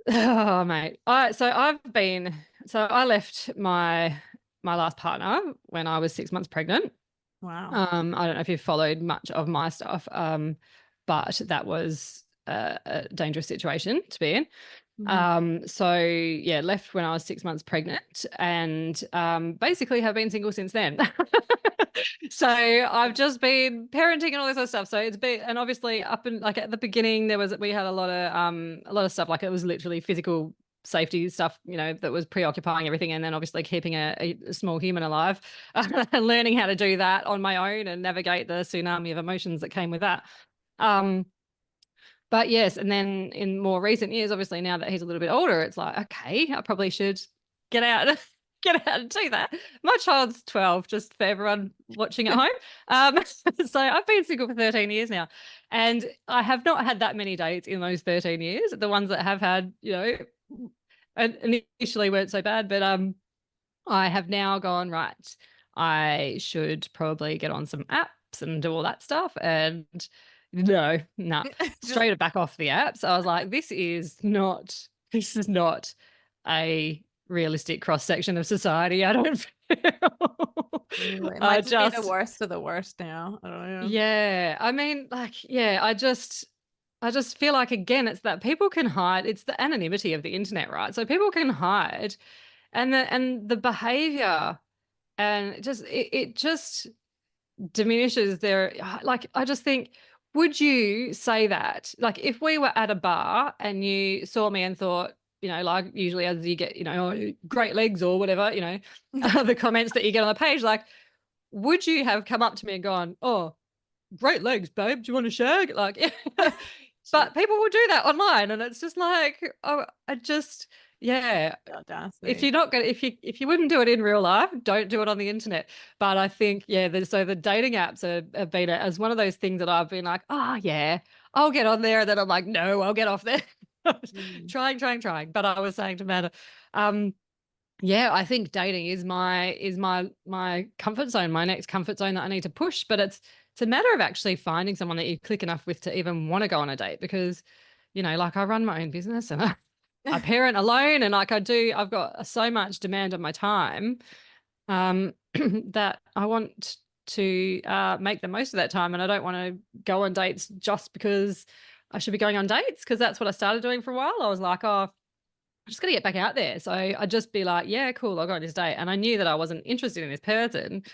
Oh, mate. So I left my last partner when I was 6 months pregnant. Wow. I don't know if you've followed much of my stuff, but that was a dangerous situation to be in. Mhm. So yeah, left when I was 6 months pregnant, and basically have been single since then. So I've just been parenting and all this other stuff. So it's been, and obviously up in like at the beginning we had a lot of stuff, like it was literally physical safety stuff, that was preoccupying everything, and then obviously keeping a small human alive, and learning how to do that on my own and navigate the tsunami of emotions that came with that. Um, but yes, and then in more recent years, obviously now that he's a little bit older, it's like, okay, I probably should get out, get out and do that. My child's 12, just for everyone watching at home. So I've been single for 13 years now, and I have not had that many dates in those 13 years. The ones that have had, and initially weren't so bad, but I have now gone, right, I should probably get on some apps and do all that stuff. And no, nah, Just straight back off the apps. I was like, this is not a realistic cross section of society. I don't feel. it I might just be the just, worst of the worst now. I don't know. yeah. I mean, like, yeah, I just feel like, again, it's that people can hide. It's the anonymity of the internet, right? So people can hide, and the behavior, and it just diminishes their, like, I just think, would you say that, like, if we were at a bar and you saw me and thought, like usually as you get, "Oh, great legs," or whatever, the comments that you get on the page, like, would you have come up to me and gone, "Oh, great legs, babe, do you want to shag?" Like, but people will do that online, and it's just like, oh, yeah. The If audacity. you're not gonna, if you wouldn't do it in real life, don't do it on the internet. But I think, yeah, so the dating apps have been as one of those things that I've been like, oh yeah, I'll get on there, and then I'm like, no, I'll get off there. Mm. Trying. But I was saying to Amanda, yeah, I think dating is my comfort zone, my next comfort zone that I need to push. But it's a matter of actually finding someone that you click enough with to even want to go on a date, because, like, I run my own business, and I parent alone, and like I've got so much demand on my time, that I want to make the most of that time, and I don't want to go on dates just because I should be going on dates, because that's what I started doing for a while. I was like, oh, I'm just gonna get back out there. So I'd just be like, yeah, cool, I'll go on this date. And I knew that I wasn't interested in this person,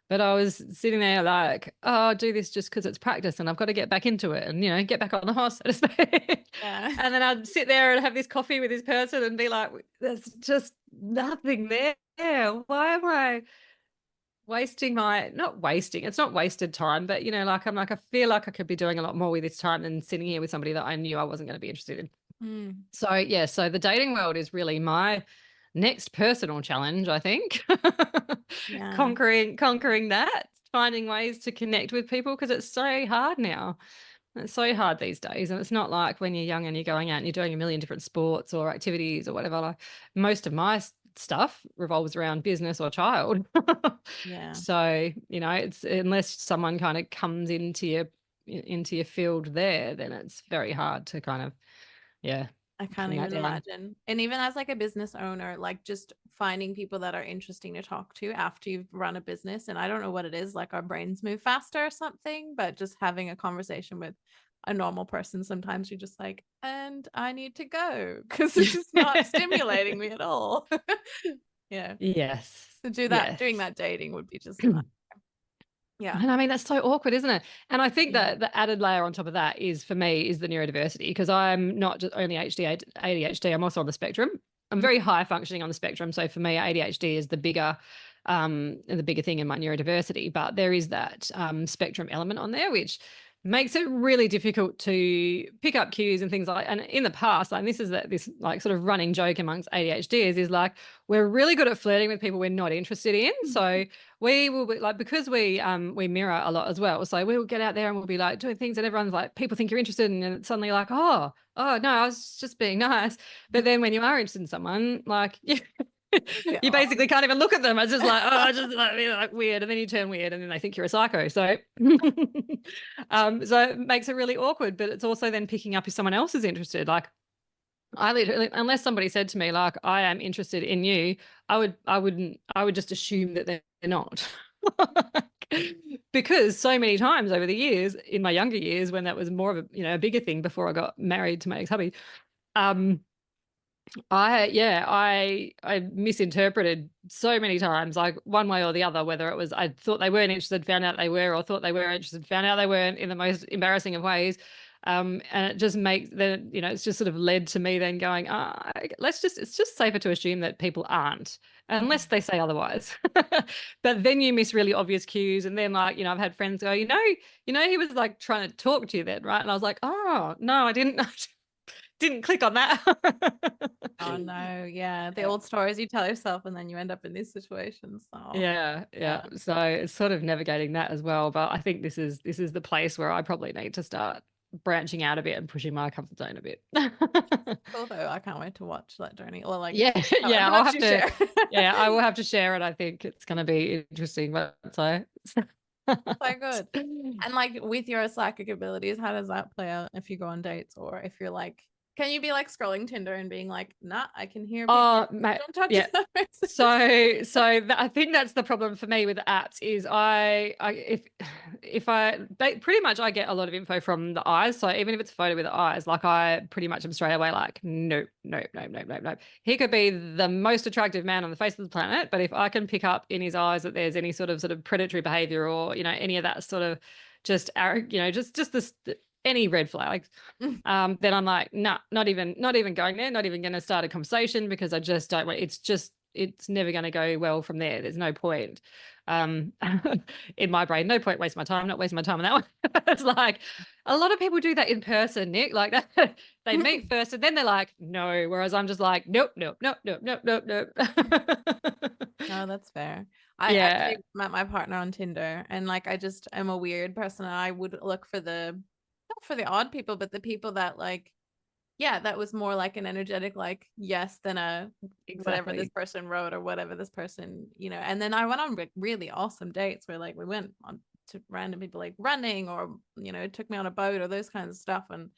but I was sitting there like, oh, I'll do this just because it's practice and I've got to get back into it and, get back on the horse, so to speak. Yeah. And then I'd sit there and have this coffee with this person and be like, there's just nothing there. Why am I wasting not wasting, it's not wasted time, but, like, I'm like, I feel like I could be doing a lot more with this time than sitting here with somebody that I knew I wasn't going to be interested in. Mm. So yeah, so the dating world is really next personal challenge, I think. Yeah. Conquering that, finding ways to connect with people, because it's so hard now. It's so hard these days. And it's not like when you're young and you're going out and you're doing a million different sports or activities or whatever. Like, most of my stuff revolves around business or child. Yeah. So, it's, unless someone kind of comes into your field there, then it's very hard to kind of, yeah, I can't pin that even down. imagine. And even as like a business owner, like just finding people that are interesting to talk to after you've run a business. And I don't know what it is, like our brains move faster or something, but just having a conversation with a normal person, sometimes you're just like, and I need to go because this is not stimulating me at all. Yeah. Yes. To do that, doing Yes. that dating would be just not. Yeah. And I mean, that's so awkward, isn't it? And I think Yeah. that the added layer on top of that is, for me, is the neurodiversity, because I'm not just only ADHD, I'm also on the spectrum. I'm very high functioning on the spectrum. So for me, ADHD is the bigger thing in my neurodiversity. But there is that spectrum element on there, which makes it really difficult to pick up cues and things like. And in the past, like, this like sort of running joke amongst ADHDs is like, we're really good at flirting with people we're not interested in. So we will be like, because we mirror a lot as well. So we will get out there and we'll be like doing things, and everyone's like, people think you're interested, and it's suddenly like, oh no, I was just being nice. But then when you are interested in someone, like, you basically can't even look at them. It's just like, oh, just like weird, and then you turn weird, and then they think you're a psycho. So, so it makes it really awkward. But it's also then picking up if someone else is interested. Like, I literally, unless somebody said to me like, I am interested in you, I would just assume that they're not. Because so many times over the years, in my younger years, when that was more of a bigger thing before I got married to my ex-hubby, um I misinterpreted so many times, like one way or the other, whether it was I thought they weren't interested, found out they were, or thought they were interested, found out they weren't, in the most embarrassing of ways. And it just makes it's just sort of led to me then going, it's just safer to assume that people aren't, unless they say otherwise. But then you miss really obvious cues. And then, like, I've had friends go, he was like trying to talk to you then, right? And I was like, oh no, I didn't. Didn't click on that. Oh no, yeah. The Yeah. old stories you tell yourself and then you end up in these situations. Oh, Yeah, yeah. yeah. So it's sort of navigating that as well. But I think this is the place where I probably need to start branching out a bit and pushing my comfort zone a bit. Although I can't wait to watch that journey. Or like Yeah, yeah. I'll watch have you to. share. Yeah, I will have to share it. I think it's going to be interesting. But so. So good. And like with your psychic abilities, how does that play out if you go on dates, or if you're like, can you be like scrolling Tinder and being like, nah, I can hear people. Oh, mate, Don't talk yeah. to that person. I think that's the problem for me with the apps is if pretty much I get a lot of info from the eyes. So even if it's a photo with the eyes, like, I pretty much am straight away like, nope, nope, nope, nope, nope, nope. He could be the most attractive man on the face of the planet, but if I can pick up in his eyes that there's any sort of predatory behavior, or any of that sort of just just this any red flags, then I'm like, nah, not even going there, not even going to start a conversation, because I just don't want. It's never going to go well from there. There's no point. Um, in my brain, no point wasting my time. Not wasting my time on that one. It's like a lot of people do that in person, Nick. Like that, they meet first and then they're like, no. Whereas I'm just like, nope, nope, nope, nope, nope, nope, nope. No, that's fair. I Yeah. actually met my partner on Tinder, and like I just am a weird person, and I would look for not for the odd people, but the people that like, yeah, that was more like an energetic like yes than a whatever this Exactly. person wrote or whatever this person, and then I went on like really awesome dates where like we went on to random people like running, or took me on a boat or those kinds of stuff. And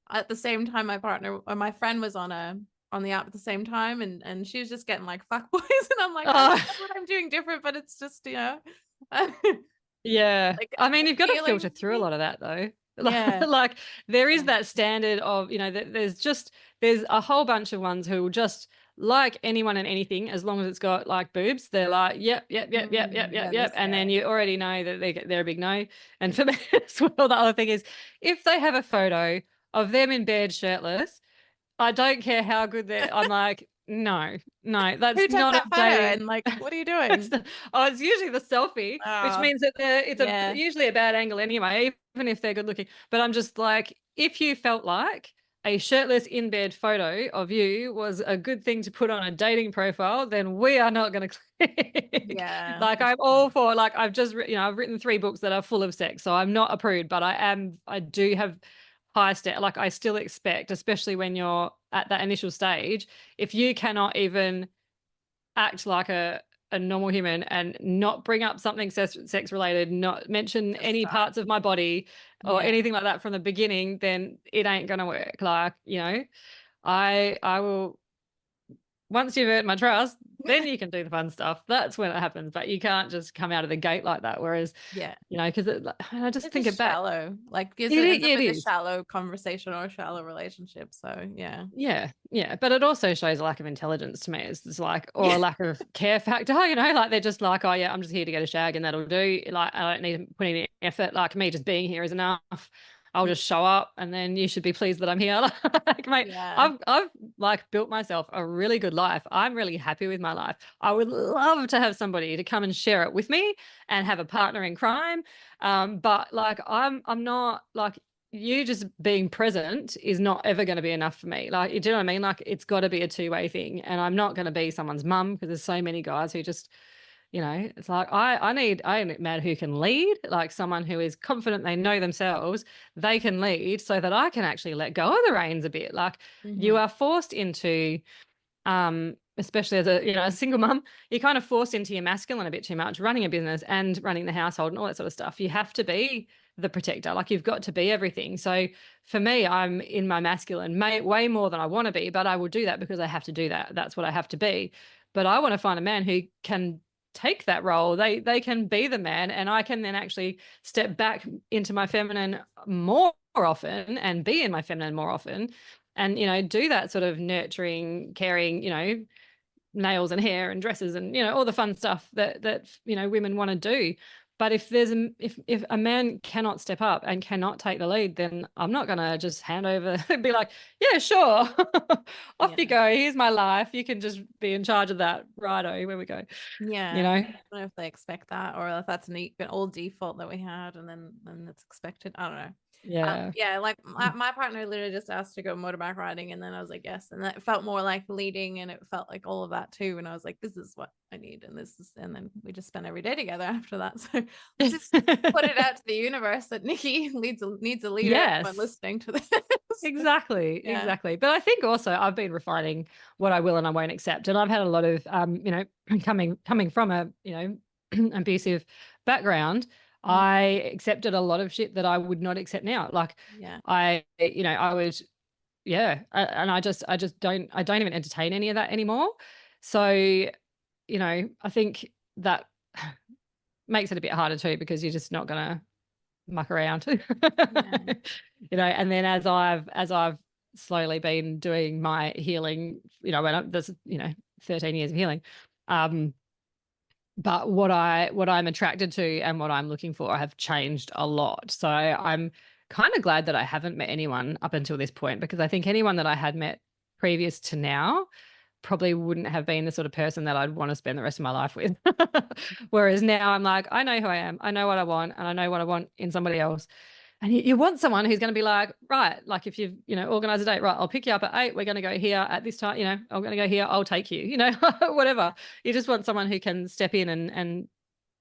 at the same time, my partner or my friend was on the app at the same time, and she was just getting like fuck boys, and I'm like, I don't Oh, know what I'm doing different, but it's just yeah. like I mean, the you've got to feeling. filter through a lot of that though. Yeah. Like, there is Yeah. that standard of, there's a whole bunch of ones who will just like anyone and anything as long as it's got like boobs. They're like, yep, yep, yep, yep, yep, yep, Yeah, they're yep. And then scary. you already know that they're a big no. And for me as well, the other thing is, if they have a photo of them in bed shirtless, I don't care how good they're. I'm like, no, no, Who that's took not a that photo dating. and like, what are you It's doing? it's usually the selfie, which Oh, means that yeah. usually a bad angle anyway, even if they're good looking. But I'm just like, if you felt like a shirtless in bed photo of you was a good thing to put on a dating profile, then we are not going to click. Yeah. Like, I'm all for, like, I've written 3 books that are full of sex, so I'm not a prude, but I do have high like, I still expect, especially when you're at that initial stage, if you cannot even act like a normal human and not bring up something sex related, not mention Just any stop. parts of my body or Yeah. anything like that from the beginning, then it ain't gonna work. Like, I will, once you've earned my trust, then you can do the fun stuff. That's when it happens. But you can't just come out of the gate like that. Whereas, Yeah. because I just It's think just it back. shallow. Like it It, ends up it as a is. shallow conversation or a shallow relationship. So yeah. Yeah, yeah. But it also shows a lack of intelligence to me. It's like, or Yeah. a lack of care factor, like they're just like, oh yeah, I'm just here to get a shag and that'll do. Like, I don't need to put any effort. Like, me just being here is enough. I'll just show up and then you should be pleased that I'm here. Like, mate, Yeah. I've like built myself a really good life. I'm really happy with my life. I would love to have somebody to come and share it with me and have a partner in crime. But like, I'm not like, you just being present is not ever going to be enough for me. Like, do you know what I mean? Like, it's got to be a two-way thing. And I'm not going to be someone's mum, because there's so many guys who just, it's like, I need a man who can lead, like someone who is confident, they know themselves, they can lead, so that I can actually let go of the reins a bit. Like, you are forced into, especially as a single mum, you're kind of forced into your masculine a bit too much, running a business and running the household and all that sort of stuff. You have to be the protector, like, you've got to be everything. So for me, I'm in my masculine way more than I want to be, but I will do that because I have to do that. That's what I have to be. But I want to find a man who can take that role. They can be the man, and I can then actually step back into my feminine more often and be in my feminine more often, and do that sort of nurturing, caring, nails and hair and dresses and all the fun stuff that women want to do. But if if a man cannot step up and cannot take the lead, then I'm not gonna just hand over and be like, yeah, sure, off Yeah. you go, here's my life, you can just be in charge of that, righto, where we go. Yeah. I don't know if they expect that, or if that's an old default that we had, and then it's expected. I don't know. Yeah. Yeah, like my partner literally just asked to go motorbike riding, and then I was like, yes, and that felt more like leading, and it felt like all of that too. And I was like, this is what I need, and then we just spent every day together after that. So let's just put it out to the universe that Nikki needs a leader. Everyone Yes. listening to this. Exactly, Yeah. exactly. But I think also I've been refining what I will and I won't accept. And I've had a lot of coming from a, abusive background, I accepted a lot of shit that I would not accept now. Like, Yeah. I would, yeah. And I don't even entertain any of that anymore. So, I think that makes it a bit harder too, because you're just not gonna muck around. Yeah. And then as I've slowly been doing my healing, there's 13 years of healing, but what I'm attracted to and what I'm looking for have changed a lot. So I'm kind of glad that I haven't met anyone up until this point, because I think anyone that I had met previous to now probably wouldn't have been the sort of person that I'd want to spend the rest of my life with. Whereas now I'm like, I know who I am, I know what I want, and I know what I want in somebody else. And you want someone who's going to be like, right, like, if you've, organized a date, right, I'll pick you up at 8, we're going to go here at this time, I'm going to go here, I'll take you, whatever. You just want someone who can step in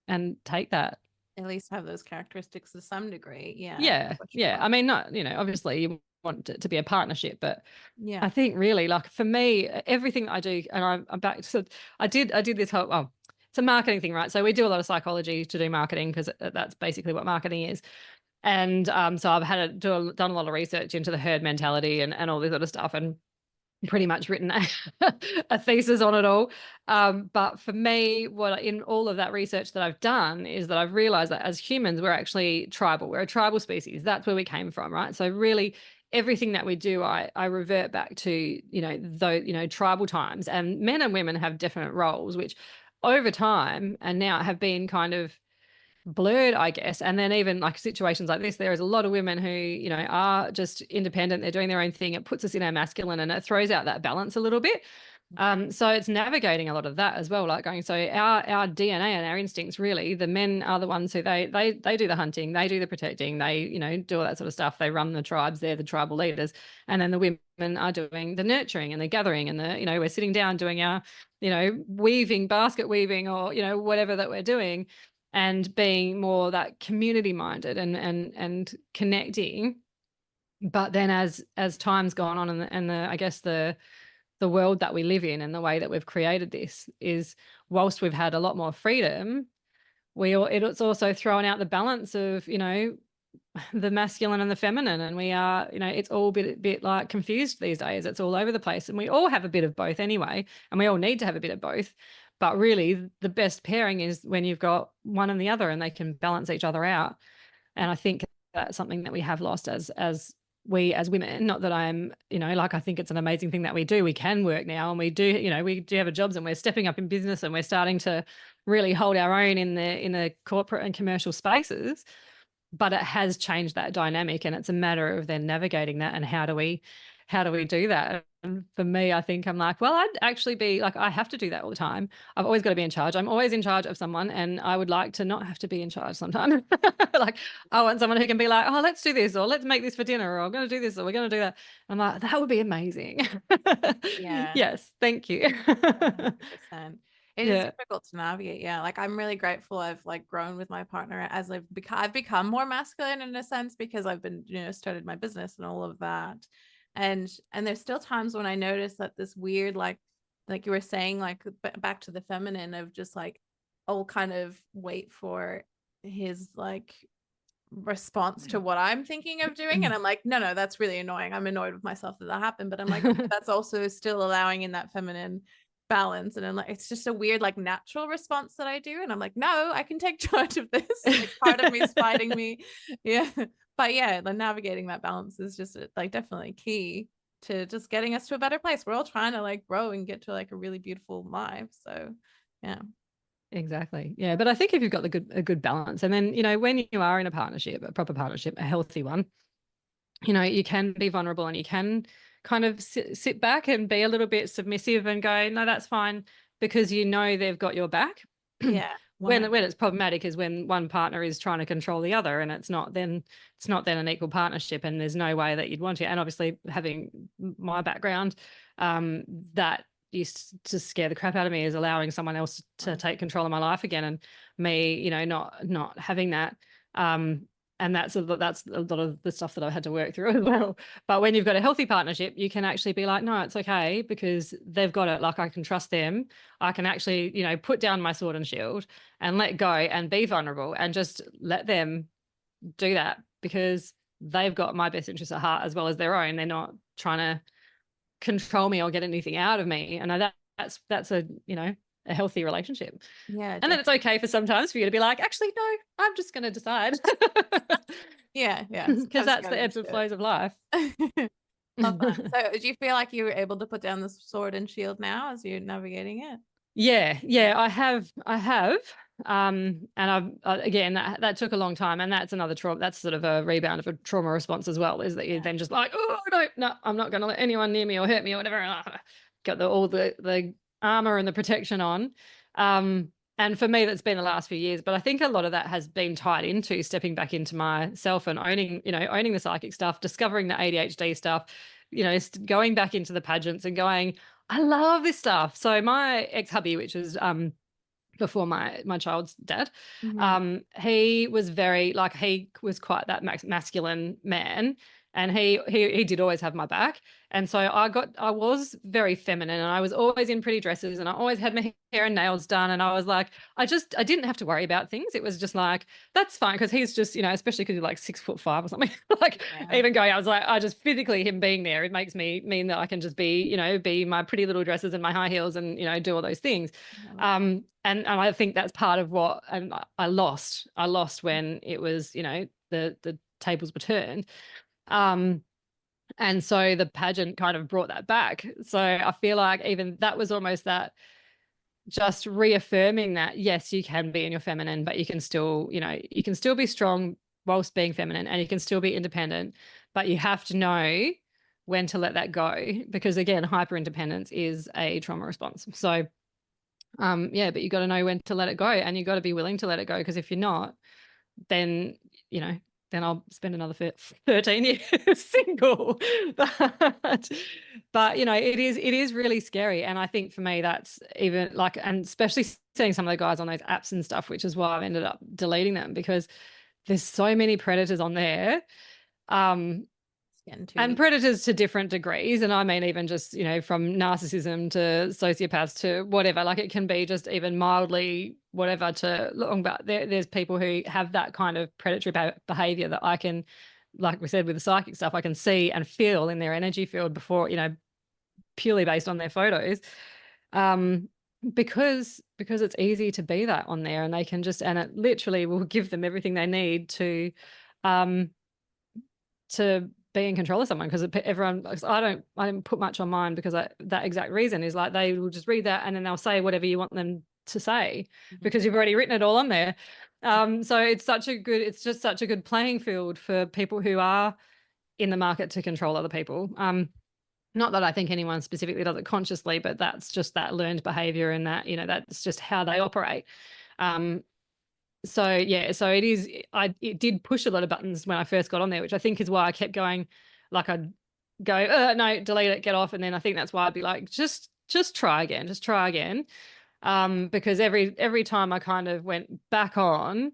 and take that. At least have those characteristics to some degree. Yeah. Yeah. I mean, not, obviously you want it to be a partnership, but Yeah. I think really, like, for me, everything that I do, and I'm back to, I did this whole, it's a marketing thing, right? So we do a lot of psychology to do marketing, because that's basically what marketing is. And so I've had done a lot of research into the herd mentality and all this other stuff, and pretty much written a thesis on it all. But for me, in all of that research that I've done is that I've realized that as humans, we're actually tribal. We're a tribal species. That's where we came from, right? So really, everything that we do, I revert back to, tribal times. And men and women have different roles, which over time and now have been kind of blurred, I guess. And then even like situations like this, there is a lot of women who, are just independent. They're doing their own thing. It puts us in our masculine and it throws out that balance a little bit. So it's navigating a lot of that as well, like going, so our DNA and our instincts, really, the men are the ones who they do the hunting, they do the protecting, they, do all that sort of stuff. They run the tribes, they're the tribal leaders. And then the women are doing the nurturing and the gathering and we're sitting down doing our, weaving, basket weaving, or, whatever that we're doing, and being more that community minded and connecting. But then as time's gone on, and I guess the world that we live in and the way that we've created this is, whilst we've had a lot more freedom, it's also thrown out the balance of, the masculine and the feminine. And we are, it's all a bit like confused these days. It's all over the place. And we all have a bit of both anyway. And we all need to have a bit of both. But really the best pairing is when you've got one and the other and they can balance each other out. And I think that's something that we have lost as women. Not that I'm, I think it's an amazing thing that we do. We can work now, and we do have a jobs, and we're stepping up in business, and we're starting to really hold our own in the corporate and commercial spaces. But it has changed that dynamic, and it's a matter of then navigating that, and how do we do that? And for me, I think I'm like, well, I'd actually be like, I have to do that all the time. I've always got to be in charge. I'm always in charge of someone, and I would like to not have to be in charge sometimes. Like, I want someone who can be like, oh, let's do this, or let's make this for dinner, or I'm going to do this, or we're going to do that. I'm like, that would be amazing. Yeah. Yes. Thank you. 100%. It is Yeah. difficult to navigate. Yeah. Like, I'm really grateful I've like grown with my partner as I've become more masculine in a sense, because I've been, started my business and all of that. And there's still times when I notice that this weird, like you were saying, like back to the feminine of just like, I'll kind of wait for his like response to what I'm thinking of doing. And I'm like, no, that's really annoying. I'm annoyed with myself that happened. But I'm like, that's also still allowing in that feminine balance. And I'm like, it's just a weird, like, natural response that I do. And I'm like, no, I can take charge of this. Like, part of me is fighting me. Yeah. But yeah, like, navigating that balance is just like definitely key to just getting us to a better place. We're all trying to like grow and get to like a really beautiful life. So yeah. Exactly. Yeah. But I think if you've got a good balance, and then, when you are in a partnership, a proper partnership, a healthy one, you can be vulnerable, and you can kind of sit back and be a little bit submissive and go, no, that's fine, because they've got your back. Yeah. When it's problematic is when one partner is trying to control the other, and it's not then an equal partnership, and there's no way that you'd want to. And obviously, having my background, that used to scare the crap out of me, is allowing someone else to take control of my life again, and me, not having that. And that's a lot of the stuff that I've had to work through as well. But when you've got a healthy partnership, you can actually be like, no, it's okay, because they've got it. Like, I can trust them. I can actually, put down my sword and shield and let go and be vulnerable and just let them do that, because they've got my best interests at heart as well as their own. They're not trying to control me or get anything out of me. And that's a, a healthy relationship. Yeah. And then it's okay for sometimes for you to be like, actually, no, I'm just going to decide. Yeah. Because that's the ebbs and flows of life. Love that. So do you feel like you were able to put down the sword and shield now as you're navigating it? Yeah, I have. And again, that took a long time, and that's another trauma. That's sort of a rebound of a trauma response as well, is that you're then just like, oh, no, I'm not going to let anyone near me or hurt me or whatever. Got all the armor and the protection on. And for me, that's been the last few years. But I think a lot of that has been tied into stepping back into myself and owning the psychic stuff, discovering the ADHD stuff, going back into the pageants and going, I love this stuff. So my ex-hubby, which was before my child's dad, he was he was quite that masculine man, and he did always have my back. And so I was very feminine, and I was always in pretty dresses, and I always had my hair and nails done, and I was like, I didn't have to worry about things. It was just like, that's fine, because he's just, especially because he's like 6'5" or something. Even going, I was like, I just physically, him being there, it makes me mean that I can just be, be my pretty little dresses and my high heels and, do all those things. And I think that's part of what I lost when it was, the tables were turned. And so the pageant kind of brought that back. So I feel like even that was almost that, just reaffirming that, yes, you can be in your feminine, but you can still, you can still be strong whilst being feminine, and you can still be independent, but you have to know when to let that go, because again, hyper independence is a trauma response. So yeah, but you got to know when to let it go, and you got to be willing to let it go, because if you're not, then then I'll spend another 13 years single. But it is really scary. And I think for me, that's even like, and especially seeing some of the guys on those apps and stuff, which is why I've ended up deleting them, because there's so many predators on there. And predators to different degrees. And I mean, even just, from narcissism to sociopaths to whatever, like it can be just even mildly whatever to long, but there's people who have that kind of predatory behavior that I can, like we said, with the psychic stuff, I can see and feel in their energy field before, purely based on their photos. Because it's easy to be that on there, and they can just, and it literally will give them everything they need to be in control of someone, because everyone, I don't put much on mine, because that exact reason is like they will just read that and then they'll say whatever you want them to say, because you've already written it all on there. So it's just such a good playing field for people who are in the market to control other people. Not that I think anyone specifically does it consciously, but that's just that learned behavior, and that, that's just how they operate. So yeah, so it did push a lot of buttons when I first got on there, which I think is why I kept going, like I'd go, no, delete it, get off. And then I think that's why I'd be like, just try again, because every time I kind of went back on,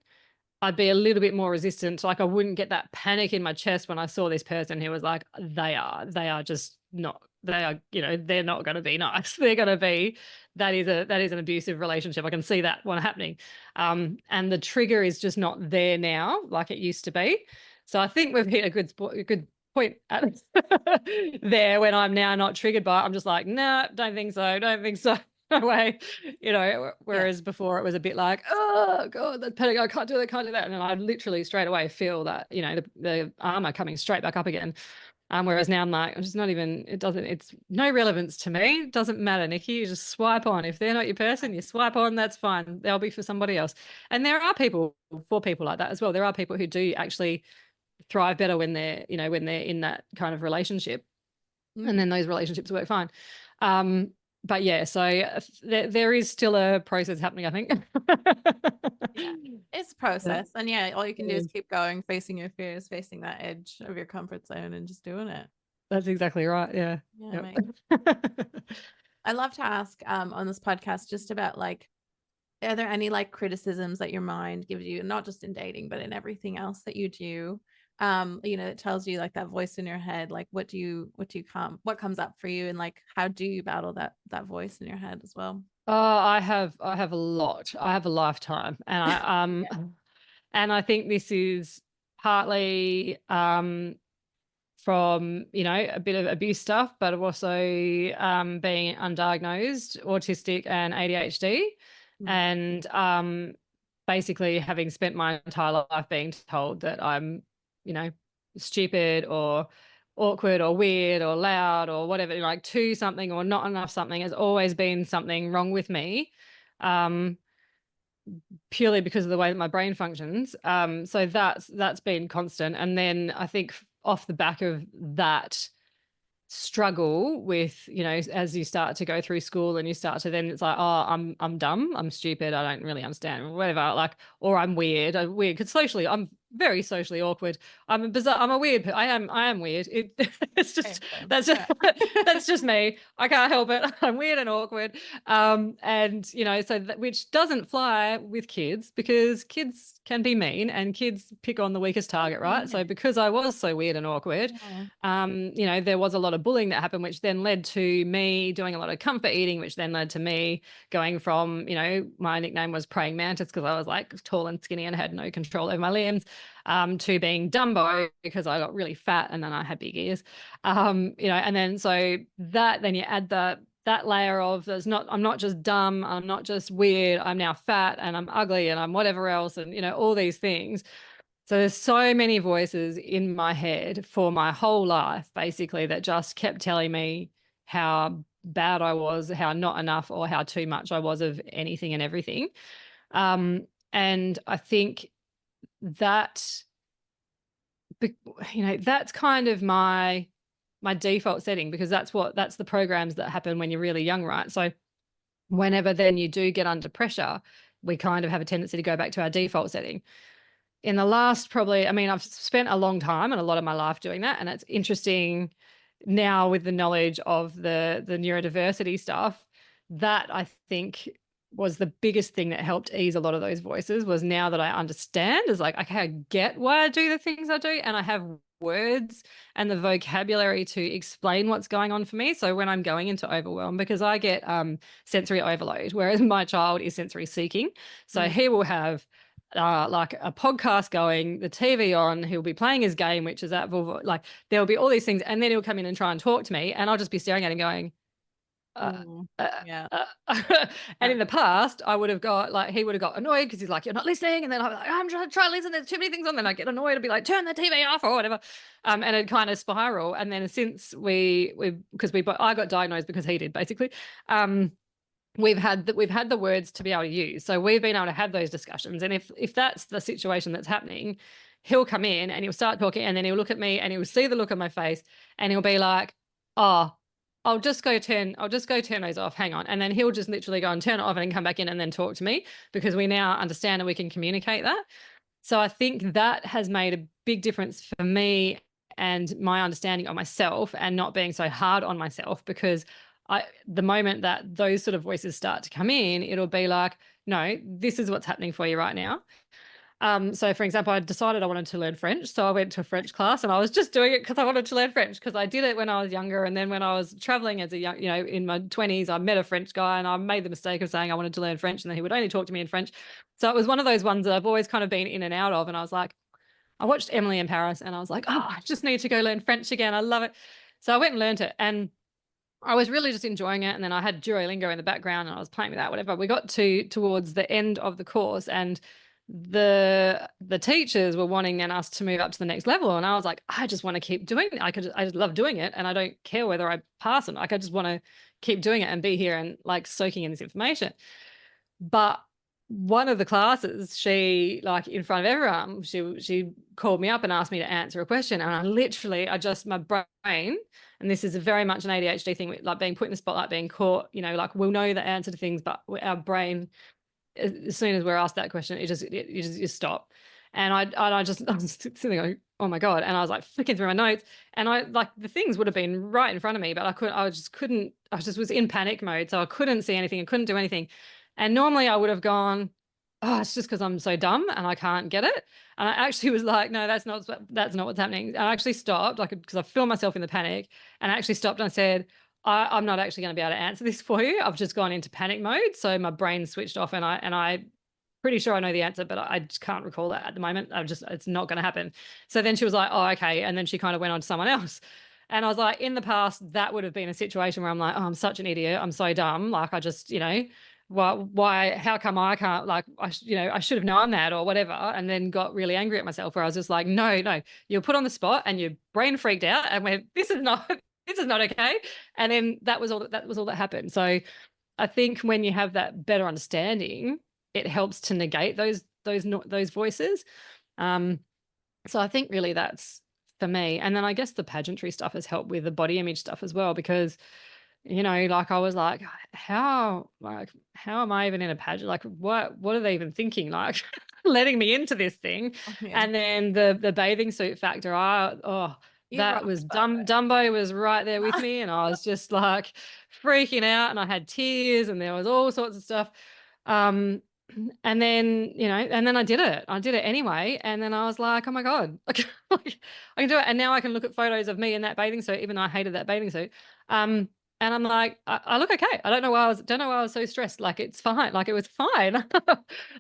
I'd be a little bit more resistant. Like I wouldn't get that panic in my chest when I saw this person who was like, they are just not, they are, they're not going to be nice. They're going to be, that is an abusive relationship. I can see that one happening. And the trigger is just not there now, like it used to be. So I think we've hit a good point at there, when I'm now not triggered by it. I'm just like, nah, don't think so. No way, whereas before it was a bit like, oh God, that's panic, I can't do that. And then I literally straight away feel that, the armor coming straight back up again. Whereas now I'm like, I'm just not even, it's no relevance to me. It doesn't matter, Nikki. You just swipe on. If they're not your person, you swipe on, that's fine. They'll be for somebody else. And there are people like that as well. There are people who do actually thrive better when they're in that kind of relationship. And then those relationships work fine. But yeah, so there is still a process happening, I think. Yeah, it's a process. And yeah, all you can do is keep going, facing your fears, facing that edge of your comfort zone, and just doing it. That's exactly right. Yeah. I love to ask on this podcast just about, like, are there any like criticisms that your mind gives you, not just in dating, but in everything else that you do? It tells you, like, that voice in your head, like what comes up for you, and like how do you battle that voice in your head as well? Oh, I have a lot. I have a lifetime, and I and I think this is partly from a bit of abuse stuff, but also being undiagnosed autistic and ADHD, and basically having spent my entire life being told that I'm stupid or awkward or weird or loud or whatever, like too something or not enough something. Has always been something wrong with me, purely because of the way that my brain functions. So that's been constant. And then I think off the back of that struggle with, as you start to go through school and you start to, then it's like, oh, I'm dumb, I'm stupid, I don't really understand, whatever, like, or I'm weird, because socially I'm very socially awkward. I'm a bizarre, I'm a weird, I am weird. It's just, that's just me. I can't help it. I'm weird and awkward. And so which doesn't fly with kids, because kids can be mean and kids pick on the weakest target, right? So because I was so weird and awkward, there was a lot of bullying that happened, which then led to me doing a lot of comfort eating, which then led to me going from, my nickname was praying mantis because I was like tall and skinny and had no control over my limbs, to being Dumbo because I got really fat and then I had big ears. And then so that, then you add that layer of, I'm not just dumb, I'm not just weird, I'm now fat and I'm ugly and I'm whatever else, and all these things. So there's so many voices in my head for my whole life, basically, that just kept telling me how bad I was, how not enough, or how too much I was of anything and everything. And I think that, that's kind of my my default setting, because that's the programs that happen when you're really young, right? So whenever then you do get under pressure, we kind of have a tendency to go back to our default setting. In the last probably, I mean, I've spent a long time and a lot of my life doing that. And it's interesting now with the knowledge of the neurodiversity stuff, that I think was the biggest thing that helped ease a lot of those voices. Was now that I understand, is like, okay, I get why I do the things I do, and I have words and the vocabulary to explain what's going on for me. So when I'm going into overwhelm, because I get sensory overload, whereas my child is sensory seeking. So he will have like a podcast going, the TV on, he'll be playing his game, which is at like there'll be all these things, and then he'll come in and try and talk to me, and I'll just be staring at him going, Yeah. and in the past, I would have got like, he would have got annoyed because he's like, you're not listening. And then I'd be like, I'm trying to listen. There's too many things on. Then I get annoyed. I'd be like, turn the TV off or whatever. And it'd kind of spiral. And then since I got diagnosed because he did basically, we've had the words to be able to use. So we've been able to have those discussions. And if that's the situation that's happening, he'll come in and he'll start talking, and then he'll look at me and he'll see the look on my face, and he'll be like, oh, I'll just go turn those off. Hang on. And then he'll just literally go and turn it off and then come back in and then talk to me, because we now understand and we can communicate that. So I think that has made a big difference for me and my understanding of myself, and not being so hard on myself, because the moment that those sort of voices start to come in, it'll be like, no, this is what's happening for you right now. So for example, I decided I wanted to learn French. So I went to a French class, and I was just doing it because I wanted to learn French, because I did it when I was younger. And then when I was traveling as a young, in my 20s, I met a French guy, and I made the mistake of saying I wanted to learn French, and then he would only talk to me in French. So it was one of those ones that I've always kind of been in and out of. And I was like, I watched Emily in Paris, and I was like, oh, I just need to go learn French again. I love it. So I went and learned it, and I was really just enjoying it. And then I had Duolingo in the background, and I was playing with that, whatever. We got towards the end of the course, and the teachers were wanting then us to move up to the next level. And I was like, I just want to keep doing it. I just love doing it. And I don't care whether I pass it. Like, I just want to keep doing it and be here and like soaking in this information. But one of the classes, she, like, in front of everyone, she called me up and asked me to answer a question. And my brain, and this is very much an ADHD thing, like being put in the spotlight, being caught, like we'll know the answer to things, but our brain, as soon as we're asked that question, you just stop. And I was sitting there going, oh my God. And I was like flicking through my notes, and the things would have been right in front of me, but I just was in panic mode. So I couldn't see anything and couldn't do anything. And normally I would have gone, oh, it's just because I'm so dumb and I can't get it. And I actually was like, no, that's not what's happening. And I actually stopped, like, because I feel myself in the panic, and I actually stopped and I said, I'm not actually going to be able to answer this for you. I've just gone into panic mode. So my brain switched off, and I pretty sure I know the answer, but I just can't recall that at the moment. It's not going to happen. So then she was like, oh, okay. And then she kind of went on to someone else. And I was like, in the past, that would have been a situation where I'm like, oh, I'm such an idiot. I'm so dumb. Like, I just, why, how come I can't, like, I should have known that or whatever. And then got really angry at myself, where I was just like, no, you're put on the spot and your brain freaked out and went, this is not okay. And then that was all that happened. So I think when you have that better understanding, it helps to negate those voices. So I think really that's for me. And then I guess the pageantry stuff has helped with the body image stuff as well, because like, I was like, how am I even in a pageant? Like, what are they even thinking? Like, letting me into this thing. Yeah. And then the bathing suit factor, that was Dumbo was right there with me, and I was just like freaking out, and I had tears, and there was all sorts of stuff. And then, and then I did it anyway. And then I was like, oh my God, like, I can do it. And now I can look at photos of me in that bathing suit, even though I hated that bathing suit. And I'm like, I look okay. I don't know why I was so stressed. Like, it's fine. Like, it was fine.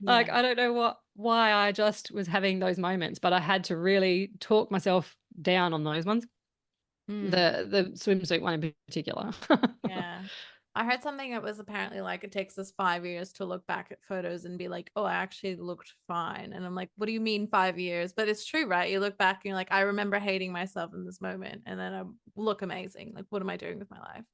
Like, I don't know why I just was having those moments, but I had to really talk myself down on those ones. The swimsuit one in particular. Yeah. I heard something that was apparently like, it takes us 5 years to look back at photos and be like, oh, I actually looked fine. And I'm like, what do you mean 5 years? But it's true, right? You look back and you're like, I remember hating myself in this moment, and then I look amazing. Like, what am I doing with my life?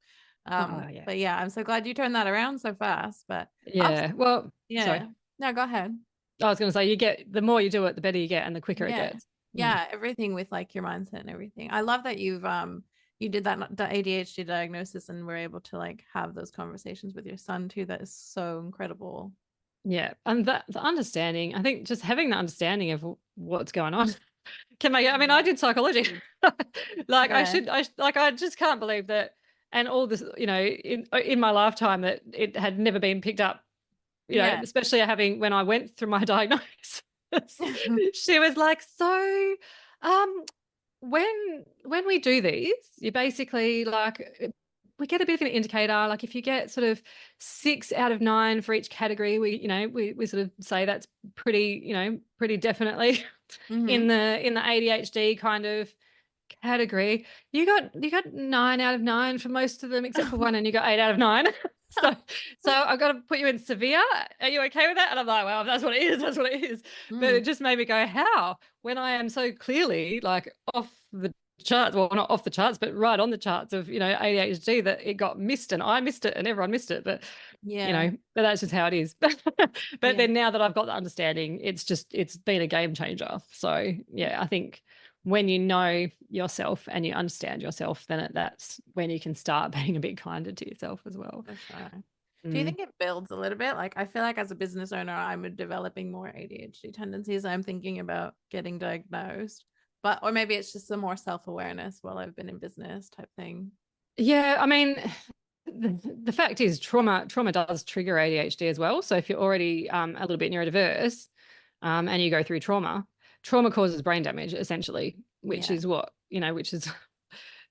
Yeah. But yeah, I'm so glad you turned that around so fast. But yeah, well, yeah. Sorry. No, go ahead. I was going to say, the more you do it, the better you get, and the quicker it gets. Yeah, everything with like your mindset and everything. I love that you did that the ADHD diagnosis and were able to like have those conversations with your son too. That is so incredible. Yeah. And that the understanding, I think just having the understanding of what's going on can make it. I mean, I did psychology. Like Yeah. I just can't believe that. And all this, in my lifetime that it had never been picked up, Yeah. especially having when I went through my diagnosis, she was like, so, um, when we do these, you basically like we get a bit of an indicator. Like if you get sort of 6 out of 9 for each category, we sort of say that's pretty definitely Mm-hmm. in the ADHD kind of category. You got 9 out of 9 for most of them except for one, and you got 8 out of 9. So I've got to put you in severe. Are you okay with that? And I'm like, well, if that's what it is, that's what it is. But Mm. it just made me go, how? When I am so clearly like off the charts, well, not off the charts, but right on the charts of, ADHD, that it got missed and I missed it and everyone missed it. But Yeah. but that's just how it is. But Yeah. then now that I've got the understanding, it's been a game changer. So yeah, I think when you know yourself and you understand yourself, then that's when you can start being a bit kinder to yourself as well. For sure. Do you Mm. think it builds a little bit? Like, I feel like as a business owner, I'm developing more ADHD tendencies. I'm thinking about getting diagnosed, or maybe it's just some more self-awareness while I've been in business type thing. Yeah, I mean, the fact is trauma does trigger ADHD as well. So if you're already a little bit neurodiverse, and you go through trauma causes brain damage essentially, which Yeah. is which is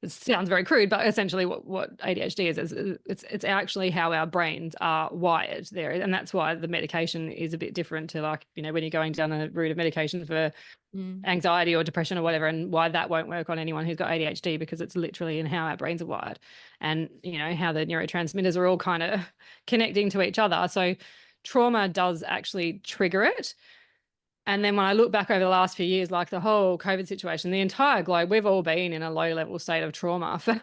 it sounds very crude, but essentially what ADHD is it's actually how our brains are wired there. And that's why the medication is a bit different to like, when you're going down the route of medication for Mm. anxiety or depression or whatever, and why that won't work on anyone who's got ADHD, because it's literally in how our brains are wired and, how the neurotransmitters are all kind of connecting to each other. So trauma does actually trigger it. And then when I look back over the last few years, like the whole COVID situation, the entire globe, we've all been in a low level state of trauma for,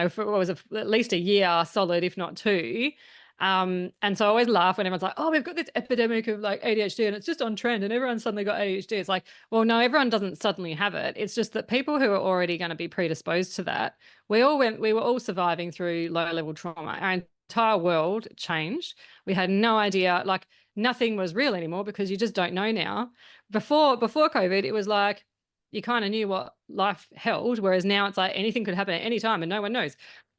for what was at least a year solid, if not two. And so I always laugh when everyone's like, oh, we've got this epidemic of like ADHD and it's just on trend and everyone suddenly got ADHD. It's like, well, no, everyone doesn't suddenly have it. It's just that people who are already going to be predisposed to that, we were all surviving through low level trauma. Our entire world changed. We had no idea, like nothing was real anymore because you just don't know now. Before COVID, it was like you kind of knew what life held, whereas now it's like anything could happen at any time and no one knows,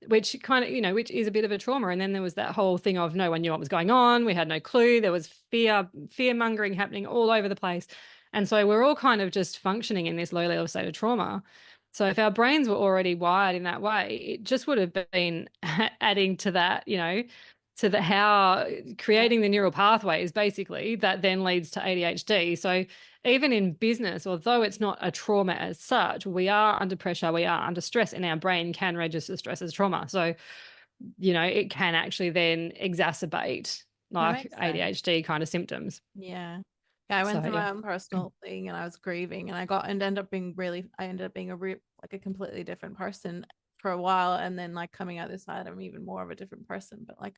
which kind of, which is a bit of a trauma. And then there was that whole thing of no one knew what was going on. We had no clue. There was fear mongering happening all over the place. And so we're all kind of just functioning in this low level state of trauma. So if our brains were already wired in that way, it just would have been adding to that, to the how creating the neural pathways basically that then leads to ADHD. So even in business, although it's not a trauma as such, we are under pressure, we are under stress, and our brain can register stress as trauma. So, it can actually then exacerbate That like makes sense. ADHD kind of symptoms. Yeah. Yeah, I So, went through yeah. my own personal thing and I was grieving and I ended up being like a completely different person for a while. And then like coming out this side, I'm even more of a different person, but like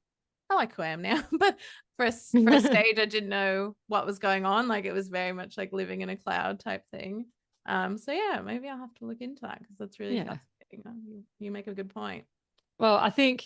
I like who I am now. But for a stage, I didn't know what was going on. Like it was very much like living in a cloud type thing. So yeah, maybe I'll have to look into that because that's really Yeah. fascinating. You make a good point. Well, I think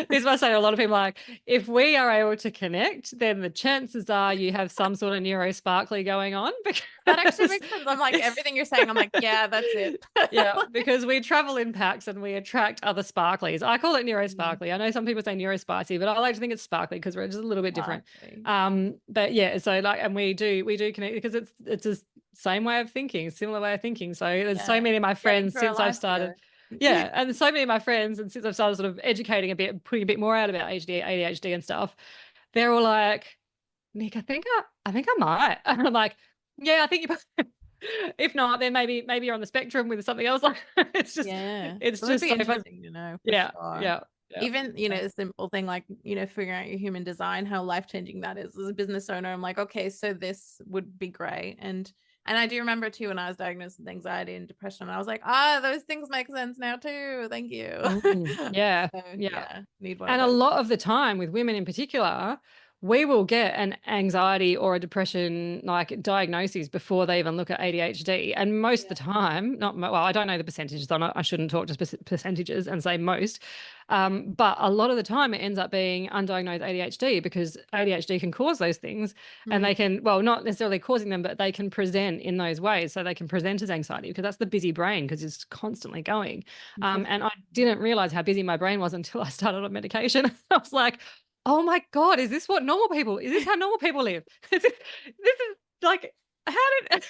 this must say to a lot of people, like, if we are able to connect, then the chances are you have some sort of neurosparkly going on. That actually Because makes sense. I'm like, everything you're saying, I'm like, yeah, that's it. yeah, because we travel in packs and we attract other sparklies. I call it Mm, neurosparkly. I know some people say neurospicy, but I like to think it's sparkly because we're just a little bit different. exactly. But yeah, so like, and we do connect because it's the same way of thinking, similar way of thinking. So there's so Yeah. many of my Getting friends through our since I've life started. together. Yeah, and so many of my friends, and since I've started sort of educating a bit, putting a bit more out about ADHD and stuff, they're all like, Nick, I think I might. And I'm like, yeah, I think you. If not, then maybe you're on the spectrum with something else. Like it's just Yeah. it's It would just be so fun. interesting to know for Yeah, sure. yeah, yeah. Even, a simple thing like, figuring out your human design, how life-changing that is. As a business owner, I'm like, okay, so this would be great. And I do remember too when I was diagnosed with anxiety and depression, I was like, those things make sense now too. Thank you. Yeah, So yeah. yeah, need one of And a those. lot of the time with women in particular, we will get an anxiety or a depression like diagnosis before they even look at ADHD. And most of the time, well, I don't know the percentages. I shouldn't talk just percentages and say most. But a lot of the time it ends up being undiagnosed ADHD, because ADHD can cause those things, and they can, well, not necessarily causing them, but they can present in those ways. So they can present as anxiety because that's the busy brain, because it's constantly going. And I didn't realize how busy my brain was until I started on medication. I was like, oh my God, is this how normal people live? This is like, how did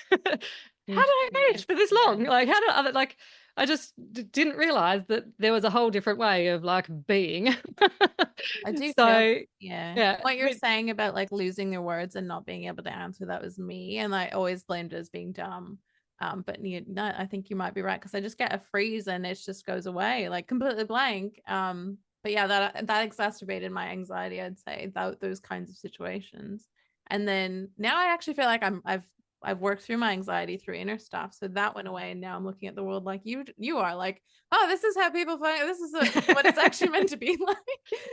I manage for this long? Like, how did other, like, I just didn't realize that there was a whole different way of like being. I do So feel, yeah. yeah, What you're saying about like losing your words and not being able to answer, that was me. And I always blamed it as being dumb. But no, I think you might be right, because I just get a freeze and it just goes away, like completely blank. But yeah, that exacerbated my anxiety, I'd say, those kinds of situations. And then now I actually feel like I've worked through my anxiety through inner stuff, so that went away, and now I'm looking at the world like you are, like, oh, this is how people find, this is what it's actually meant to be like.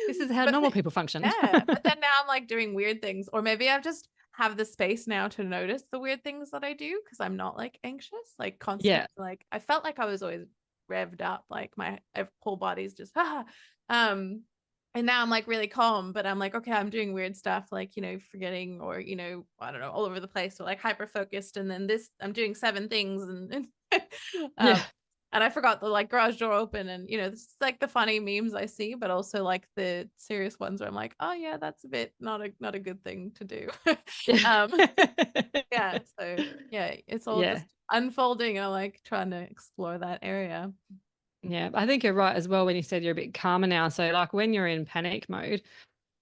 This is how normal people function. Yeah, but then now I'm like doing weird things, or maybe I've just have the space now to notice the weird things that I do, because I'm not like anxious, like constantly. Yeah. Like I felt like I was always revved up, like my whole body's just and now I'm like really calm, but I'm like, okay, I'm doing weird stuff, like, forgetting, or, I don't know, all over the place, or like hyper focused. And then I'm doing 7 things, and Yeah. and I forgot the like garage door open, and this is like the funny memes I see, but also like the serious ones where I'm like, oh yeah, that's a bit not a good thing to do. Yeah, so yeah, it's all Yeah. just unfolding. I like trying to explore that area. Yeah, I think you're right as well when you said you're a bit calmer now. So like when you're in panic mode,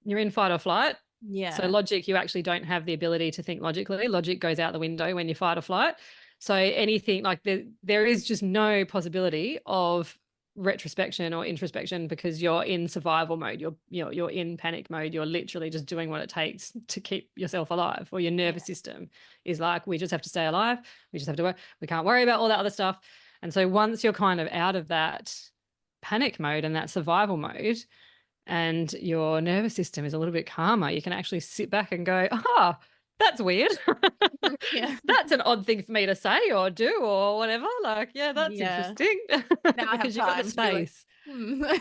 you're in fight or flight. So Yeah. logic, you actually don't have the ability to think logically. Logic goes out the window when you fight or flight. So anything like there is just no possibility of retrospection or introspection, because you're in survival mode. You're in panic mode. You're literally just doing what it takes to keep yourself alive. Or your nervous system is like, we just have to stay alive. We just have to work. We can't worry about all that other stuff. And so once you're kind of out of that panic mode and that survival mode, and your nervous system is a little bit calmer, you can actually sit back and go, that's weird. Yeah. That's an odd thing for me to say or do or whatever. Like, yeah, that's interesting. Now I have Because you've got the time to be like, space.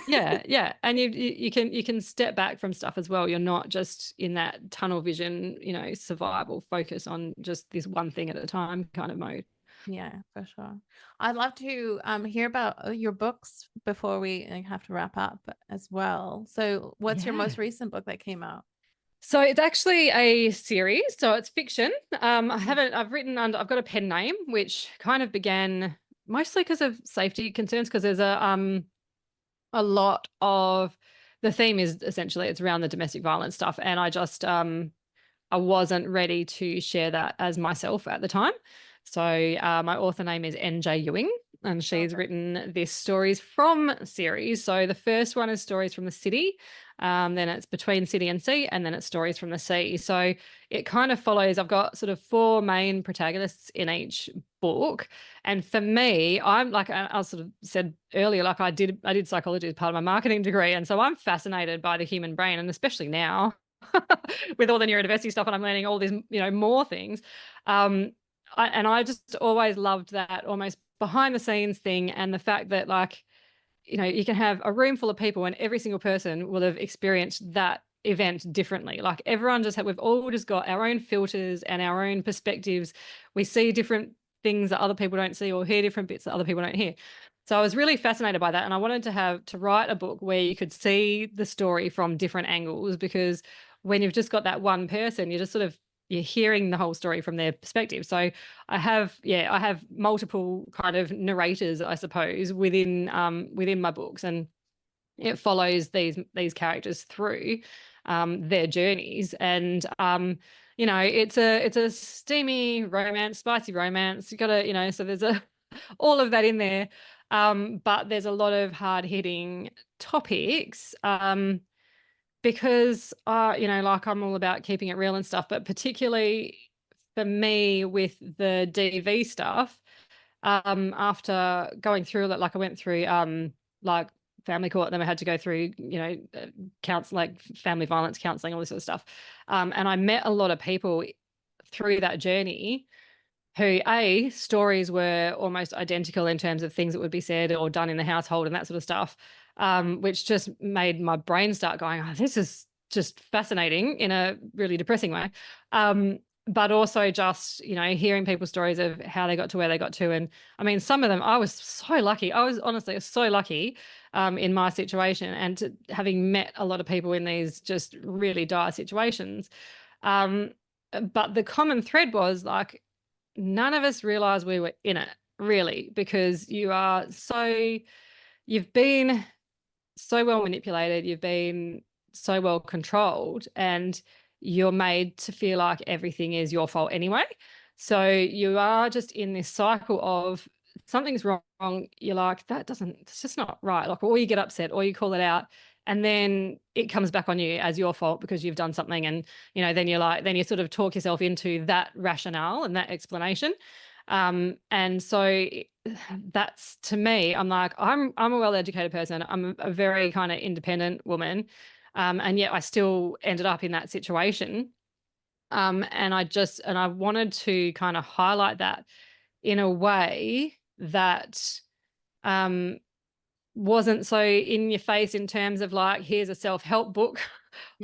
Yeah. And you can step back from stuff as well. You're not just in that tunnel vision, survival focus on just this one thing at a time kind of mode. Yeah, for sure. I'd love to hear about your books before we have to wrap up as well. So what's your most recent book that came out? So it's actually a series. So it's fiction. I've got a pen name, which kind of began mostly because of safety concerns, because there's a lot of, the theme is essentially it's around the domestic violence stuff. And I wasn't ready to share that as myself at the time. So my author name is NJ Ewing, and she's written this Stories From series. So the first one is Stories from the City, then it's Between City and Sea, and then it's Stories from the Sea. So it kind of follows, I've got sort of 4 main protagonists in each book. And for me, I'm like, I sort of said earlier, like I did psychology as part of my marketing degree. And so I'm fascinated by the human brain, and especially now with all the neurodiversity stuff, and I'm learning all these, more things. I just always loved that almost behind the scenes thing, and the fact that like, you can have a room full of people and every single person will have experienced that event differently. Like we've all just got our own filters and our own perspectives. We see different things that other people don't see, or hear different bits that other people don't hear. So I was really fascinated by that, and I wanted to write a book where you could see the story from different angles, because when you've just got that one person, you're hearing the whole story from their perspective. So I have multiple kind of narrators, I suppose, within my books, and it follows these characters through their journeys. And it's a steamy romance, spicy romance. You gotta, so there's all of that in there. But there's a lot of hard-hitting topics. Because like I'm all about keeping it real and stuff, but particularly for me with the DV stuff, after going through it, like I went through like family court. Then I had to go through, like family violence counseling, all this sort of stuff. And I met a lot of people through that journey who stories were almost identical in terms of things that would be said or done in the household and that sort of stuff, which just made my brain start going, oh, this is just fascinating in a really depressing way. But also just, hearing people's stories of how they got to where they got to. And I mean, some of them, I was so lucky. I was honestly so lucky in my situation, and having met a lot of people in these just really dire situations. But the common thread was like, none of us realized we were in it, really, because you've been so well manipulated, you've been so well controlled, and you're made to feel like everything is your fault anyway. So you are just in this cycle of something's wrong. You're like, it's just not right. Like, or you get upset or you call it out, and then it comes back on you as your fault because you've done something. And, then then you sort of talk yourself into that rationale and that explanation. And so that's, to me, I'm like, I'm a well-educated person. I'm a very kind of independent woman. And yet I still ended up in that situation. And I wanted to kind of highlight that in a way that wasn't so in your face in terms of like, here's a self-help book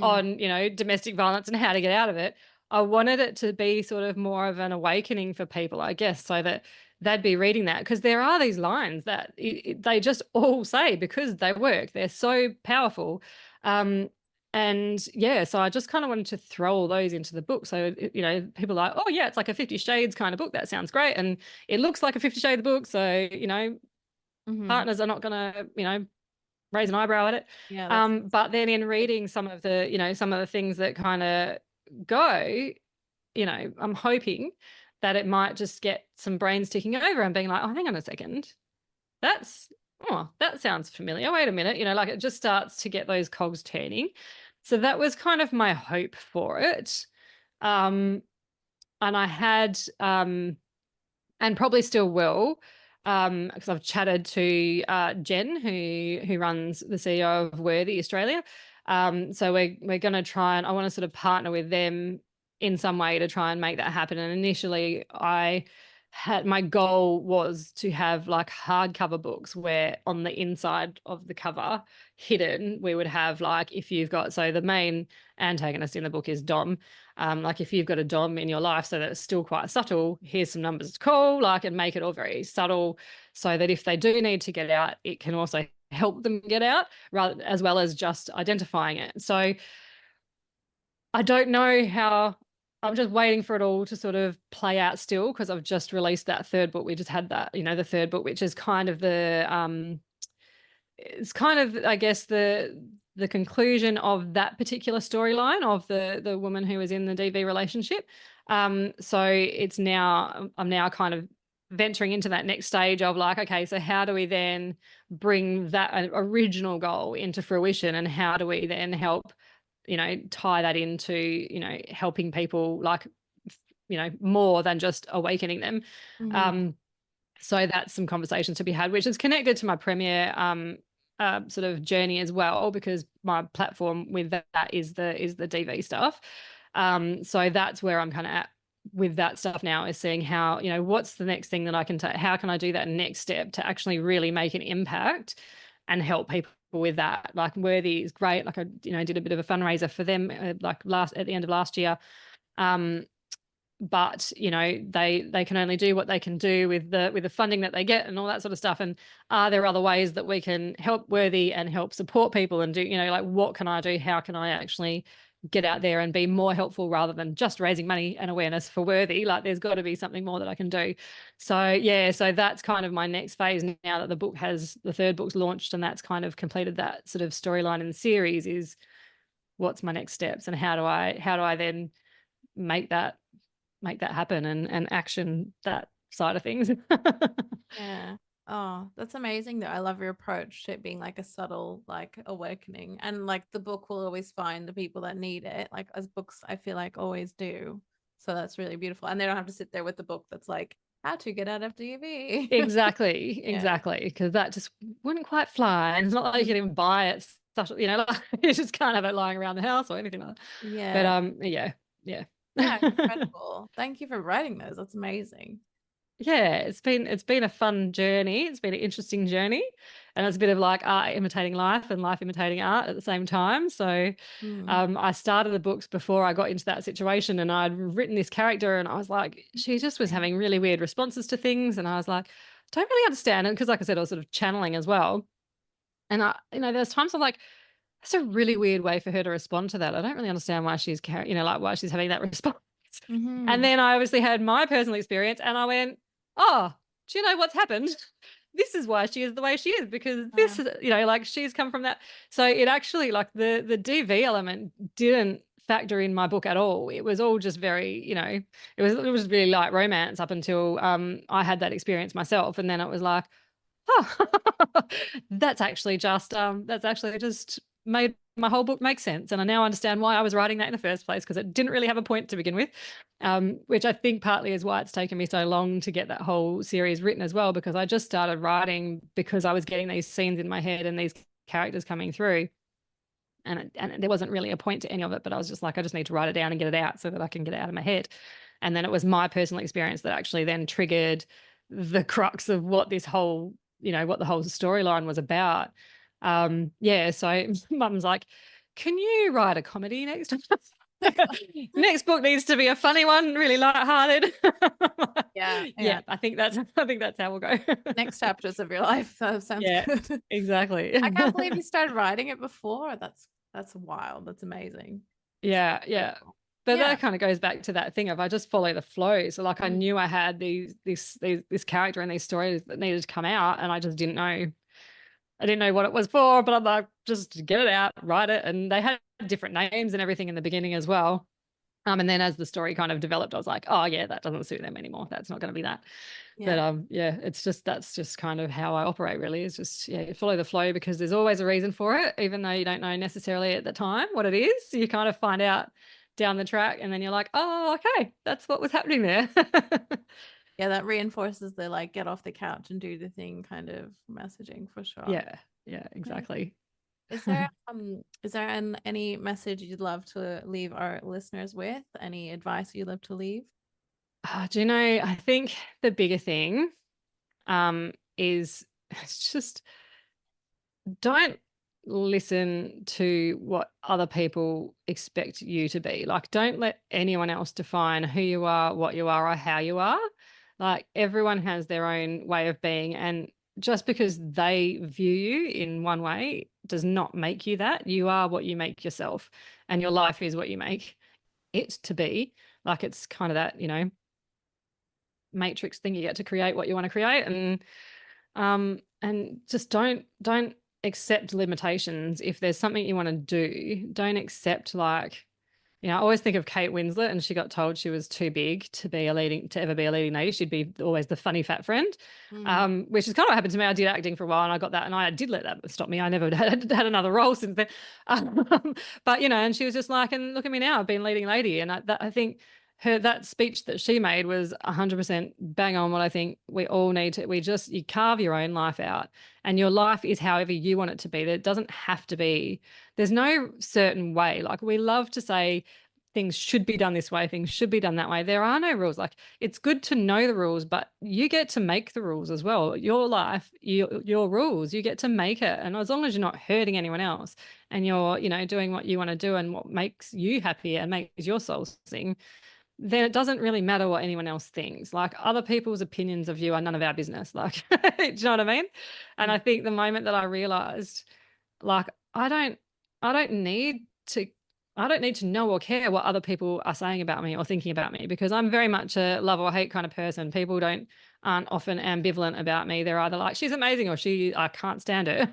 on, domestic violence and how to get out of it. I wanted it to be sort of more of an awakening for people, I guess, so that they'd be reading that, because there are these lines that they just all say because they work. They're so powerful. And yeah, so I just kind of wanted to throw all those into the book. So, people are like, oh yeah, it's like a 50 Shades kind of book. That sounds great. And it looks like a 50 Shades book. So, partners are not going to, raise an eyebrow at it. Yeah. But then in reading some of the things that kind of go, I'm hoping that it might just get some brains ticking over and being like, oh, hang on a second. That sounds familiar. Wait a minute. Like it just starts to get those cogs turning. So that was kind of my hope for it. And I had, and probably still will, because I've chatted to Jen, who runs the CEO of Worthy Australia. So we're going to try, and I want to sort of partner with them in some way to try and make that happen. And initially, my goal was to have like hardcover books where on the inside of the cover, hidden, we would have like, if you've got, so the main antagonist in the book is Dom. Like if you've got a Dom in your life, so that it's still quite subtle, here's some numbers to call, like, and make it all very subtle, so that if they do need to get out, it can also help them get out, rather, as well as just identifying it. So I don't know how. I'm just waiting for it all to sort of play out still, because I've just released that third book. We just had that, the third book, which is kind of it's kind of, I guess, the conclusion of that particular storyline of the woman who was in the DV relationship. So I'm now kind of venturing into that next stage of like, okay, so how do we then bring that original goal into fruition, and how do we then help, tie that into, helping people, like, more than just awakening them. So that's some conversations to be had, which is connected to my Premier sort of journey as well, because my platform with that is the DV stuff. So that's where I'm kind of at with that stuff now, is seeing how, what's the next thing that I can take, how can I do that next step to actually really make an impact and help people with that. Like Worthy is great. Like I, did a bit of a fundraiser for them at the end of last year. But they can only do what they can do with the funding that they get and all that sort of stuff. And are there other ways that we can help Worthy and help support people and do, like, what can I do? How can I actually get out there and be more helpful rather than just raising money and awareness for Worthy? Like, there's got to be something more that I can do. So yeah, so that's kind of my next phase now that the third book's launched, and that's kind of completed that sort of storyline in the series, is what's my next steps and how do I then make that happen and action that side of things. Yeah. Oh, that's amazing though. I love your approach to it being like a subtle, like, awakening, and like the book will always find the people that need it, like as books I feel like always do. So that's really beautiful, and they don't have to sit there with the book that's like How to get out of DV. Exactly, Yeah. exactly, because that just wouldn't quite fly. And it's not like you can even buy it, such, like, you just can't have it lying around the house or anything like that. But Yeah. yeah, yeah. Yeah, incredible. Thank you for writing those. That's amazing. Yeah, it's been a fun journey. It's been an interesting journey, and it's a bit of like art imitating life and life imitating art at the same time. So, Mm. I started the books before I got into that situation, and I'd written this character, and I was like, she just was having really weird responses to things, and I was like, don't really understand it because, like I said, I was sort of channeling as well. And there's times I'm like, that's a really weird way for her to respond to that. I don't really understand why she's like why she's having that response. And Mm-hmm. then I obviously had my personal experience and I went, oh, do you know what's happened? This is why she is the way she is, because this is, like she's come from that. So it actually, like the DV element didn't factor in my book at all. It was all just very, it was really light romance up until I had that experience myself. And then it was like, oh, that's actually just made my whole book make sense. And I now understand why I was writing that in the first place, because it didn't really have a point to begin with, which I think partly is why it's taken me so long to get that whole series written as well, because I just started writing because I was getting these scenes in my head and these characters coming through. And there wasn't really a point to any of it, but I was just like, I just need to write it down and get it out so that I can get it out of my head. And then it was my personal experience that actually then triggered the crux of what this whole, what the whole storyline was about. Yeah. So mum's like, can you write a comedy next time? Next book needs to be a funny one, really lighthearted. Yeah. Yeah, I think that's how we'll go. Next chapters of your life. That sounds Yeah, good. exactly. I can't believe you started writing it before. That's wild. That's amazing. Yeah, yeah. Incredible. But Yeah. that kind of goes back to that thing of I just follow the flow. So like I Mm. knew I had this character and these stories that needed to come out, and I just didn't know. I didn't know what it was for, but I'm like, just get it out, write it. And they had different names and everything in the beginning as well. And then as the story kind of developed, I was like, oh yeah, that doesn't suit them anymore. That's not going to be that. But Yeah. yeah, that's just kind of how I operate really. It's just, yeah, you follow the flow because there's always a reason for it, even though you don't know necessarily at the time what it is. You kind of find out down the track and then you're like, oh, okay, that's what was happening there. Yeah, that reinforces the like get off the couch and do the thing kind of messaging for sure. Yeah, yeah, Yeah. exactly. Is there any message you'd love to leave our listeners with? Any advice you'd love to leave? Do you know, I think the bigger thing is it's just don't listen to what other people expect you to be. Like, don't let anyone else define who you are, what you are, or how you are. Like, everyone has their own way of being. And just because they view you in one way does not make you that. You are what you make yourself, and your life is what you make it to be. Like, it's kind of that, matrix thing. You get to create what you want to create. And just don't accept limitations. If there's something you want to do, don't accept, like, I always think of Kate Winslet, and she got told she was too big to ever be a leading lady. She'd be always the funny fat friend, Mm. which is kind of what happened to me. I did acting for a while and I got that, and I did let that stop me. I never had another role since then. But and she was just like, and look at me now, I've been leading lady. And I think that speech that she made was 100% bang on what I think we all need to. You carve your own life out, and your life is however you want it to be. There doesn't have to be, there's no certain way. Like, we love to say things should be done this way, things should be done that way. There are no rules. Like, it's good to know the rules, but you get to make the rules as well. Your life, your rules, you get to make it. And as long as you're not hurting anyone else, and you're, doing what you want to do and what makes you happy and makes your soul sing, then it doesn't really matter what anyone else thinks. Like, other people's opinions of you are none of our business. Like, do you know what I mean? And Mm. I think the moment that I realized, like, I don't need to I don't need to know or care what other people are saying about me or thinking about me, because I'm very much a love or hate kind of person. People aren't often ambivalent about me. They're either like, she's amazing, or I can't stand her.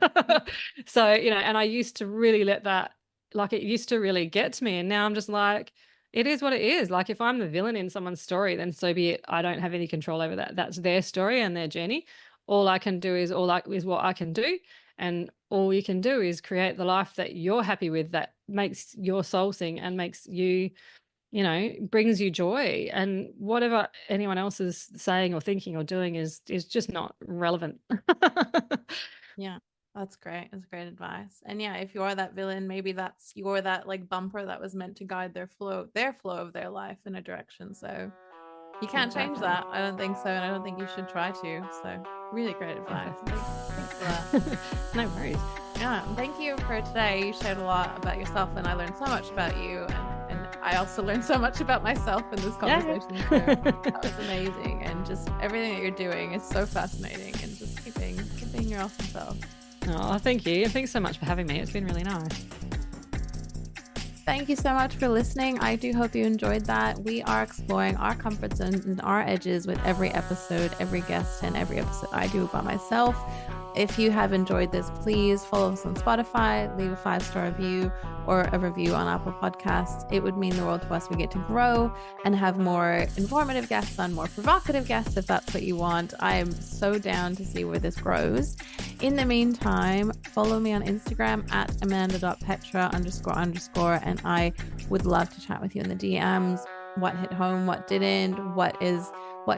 So, and I used to really let that, like, it used to really get to me. And now I'm just like, it is what it is. Like, if I'm the villain in someone's story, then so be it. I don't have any control over that. That's their story and their journey. All I can do is what I can do. And all you can do is create the life that you're happy with, that makes your soul sing and makes you, brings you joy, and whatever anyone else is saying or thinking or doing is just not relevant. Yeah, that's great. That's great advice. And yeah, if you are that villain, maybe you're that like bumper that was meant to guide their flow of their life in a direction. So you can't change that. I don't think so. And I don't think you should try to. So really great advice. Thanks for that. No worries. Yeah. Thank you for today. You shared a lot about yourself, and I learned so much about you. And I also learned so much about myself in this conversation. So that was amazing. And just everything that you're doing is so fascinating, and just keeping your awesome self. Oh, thank you. Thanks so much for having me. It's been really nice. Thank you so much for listening. I do hope you enjoyed that. We are exploring our comfort zones and our edges with every episode, every guest, and every episode I do by myself. If you have enjoyed this, please follow us on Spotify, leave a 5-star review or a review on Apple Podcasts. It would mean the world to us. We get to grow and have more informative guests on, more provocative guests, if that's what you want. I am so down to see where this grows. In the meantime, follow me on Instagram at amanda.petra__, and I would love to chat with you in the DMs. What hit home, what didn't, what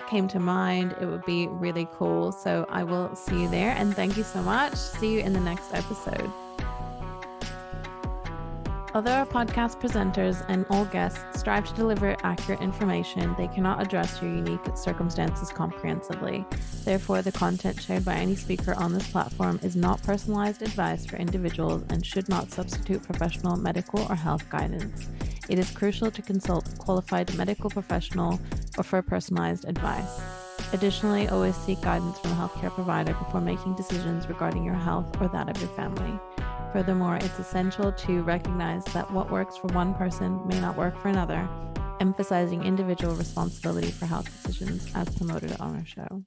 came to mind. It would be really cool. So I will see you there, and thank you so much. See you in the next episode. Although our podcast presenters and all guests strive to deliver accurate information, they cannot address your unique circumstances comprehensively. Therefore, the content shared by any speaker on this platform is not personalized advice for individuals and should not substitute professional medical or health guidance. It is crucial to consult a qualified medical professional or for personalized advice. Additionally, always seek guidance from a healthcare provider before making decisions regarding your health or that of your family. Furthermore, it's essential to recognize that what works for one person may not work for another, emphasizing individual responsibility for health decisions as promoted on our show.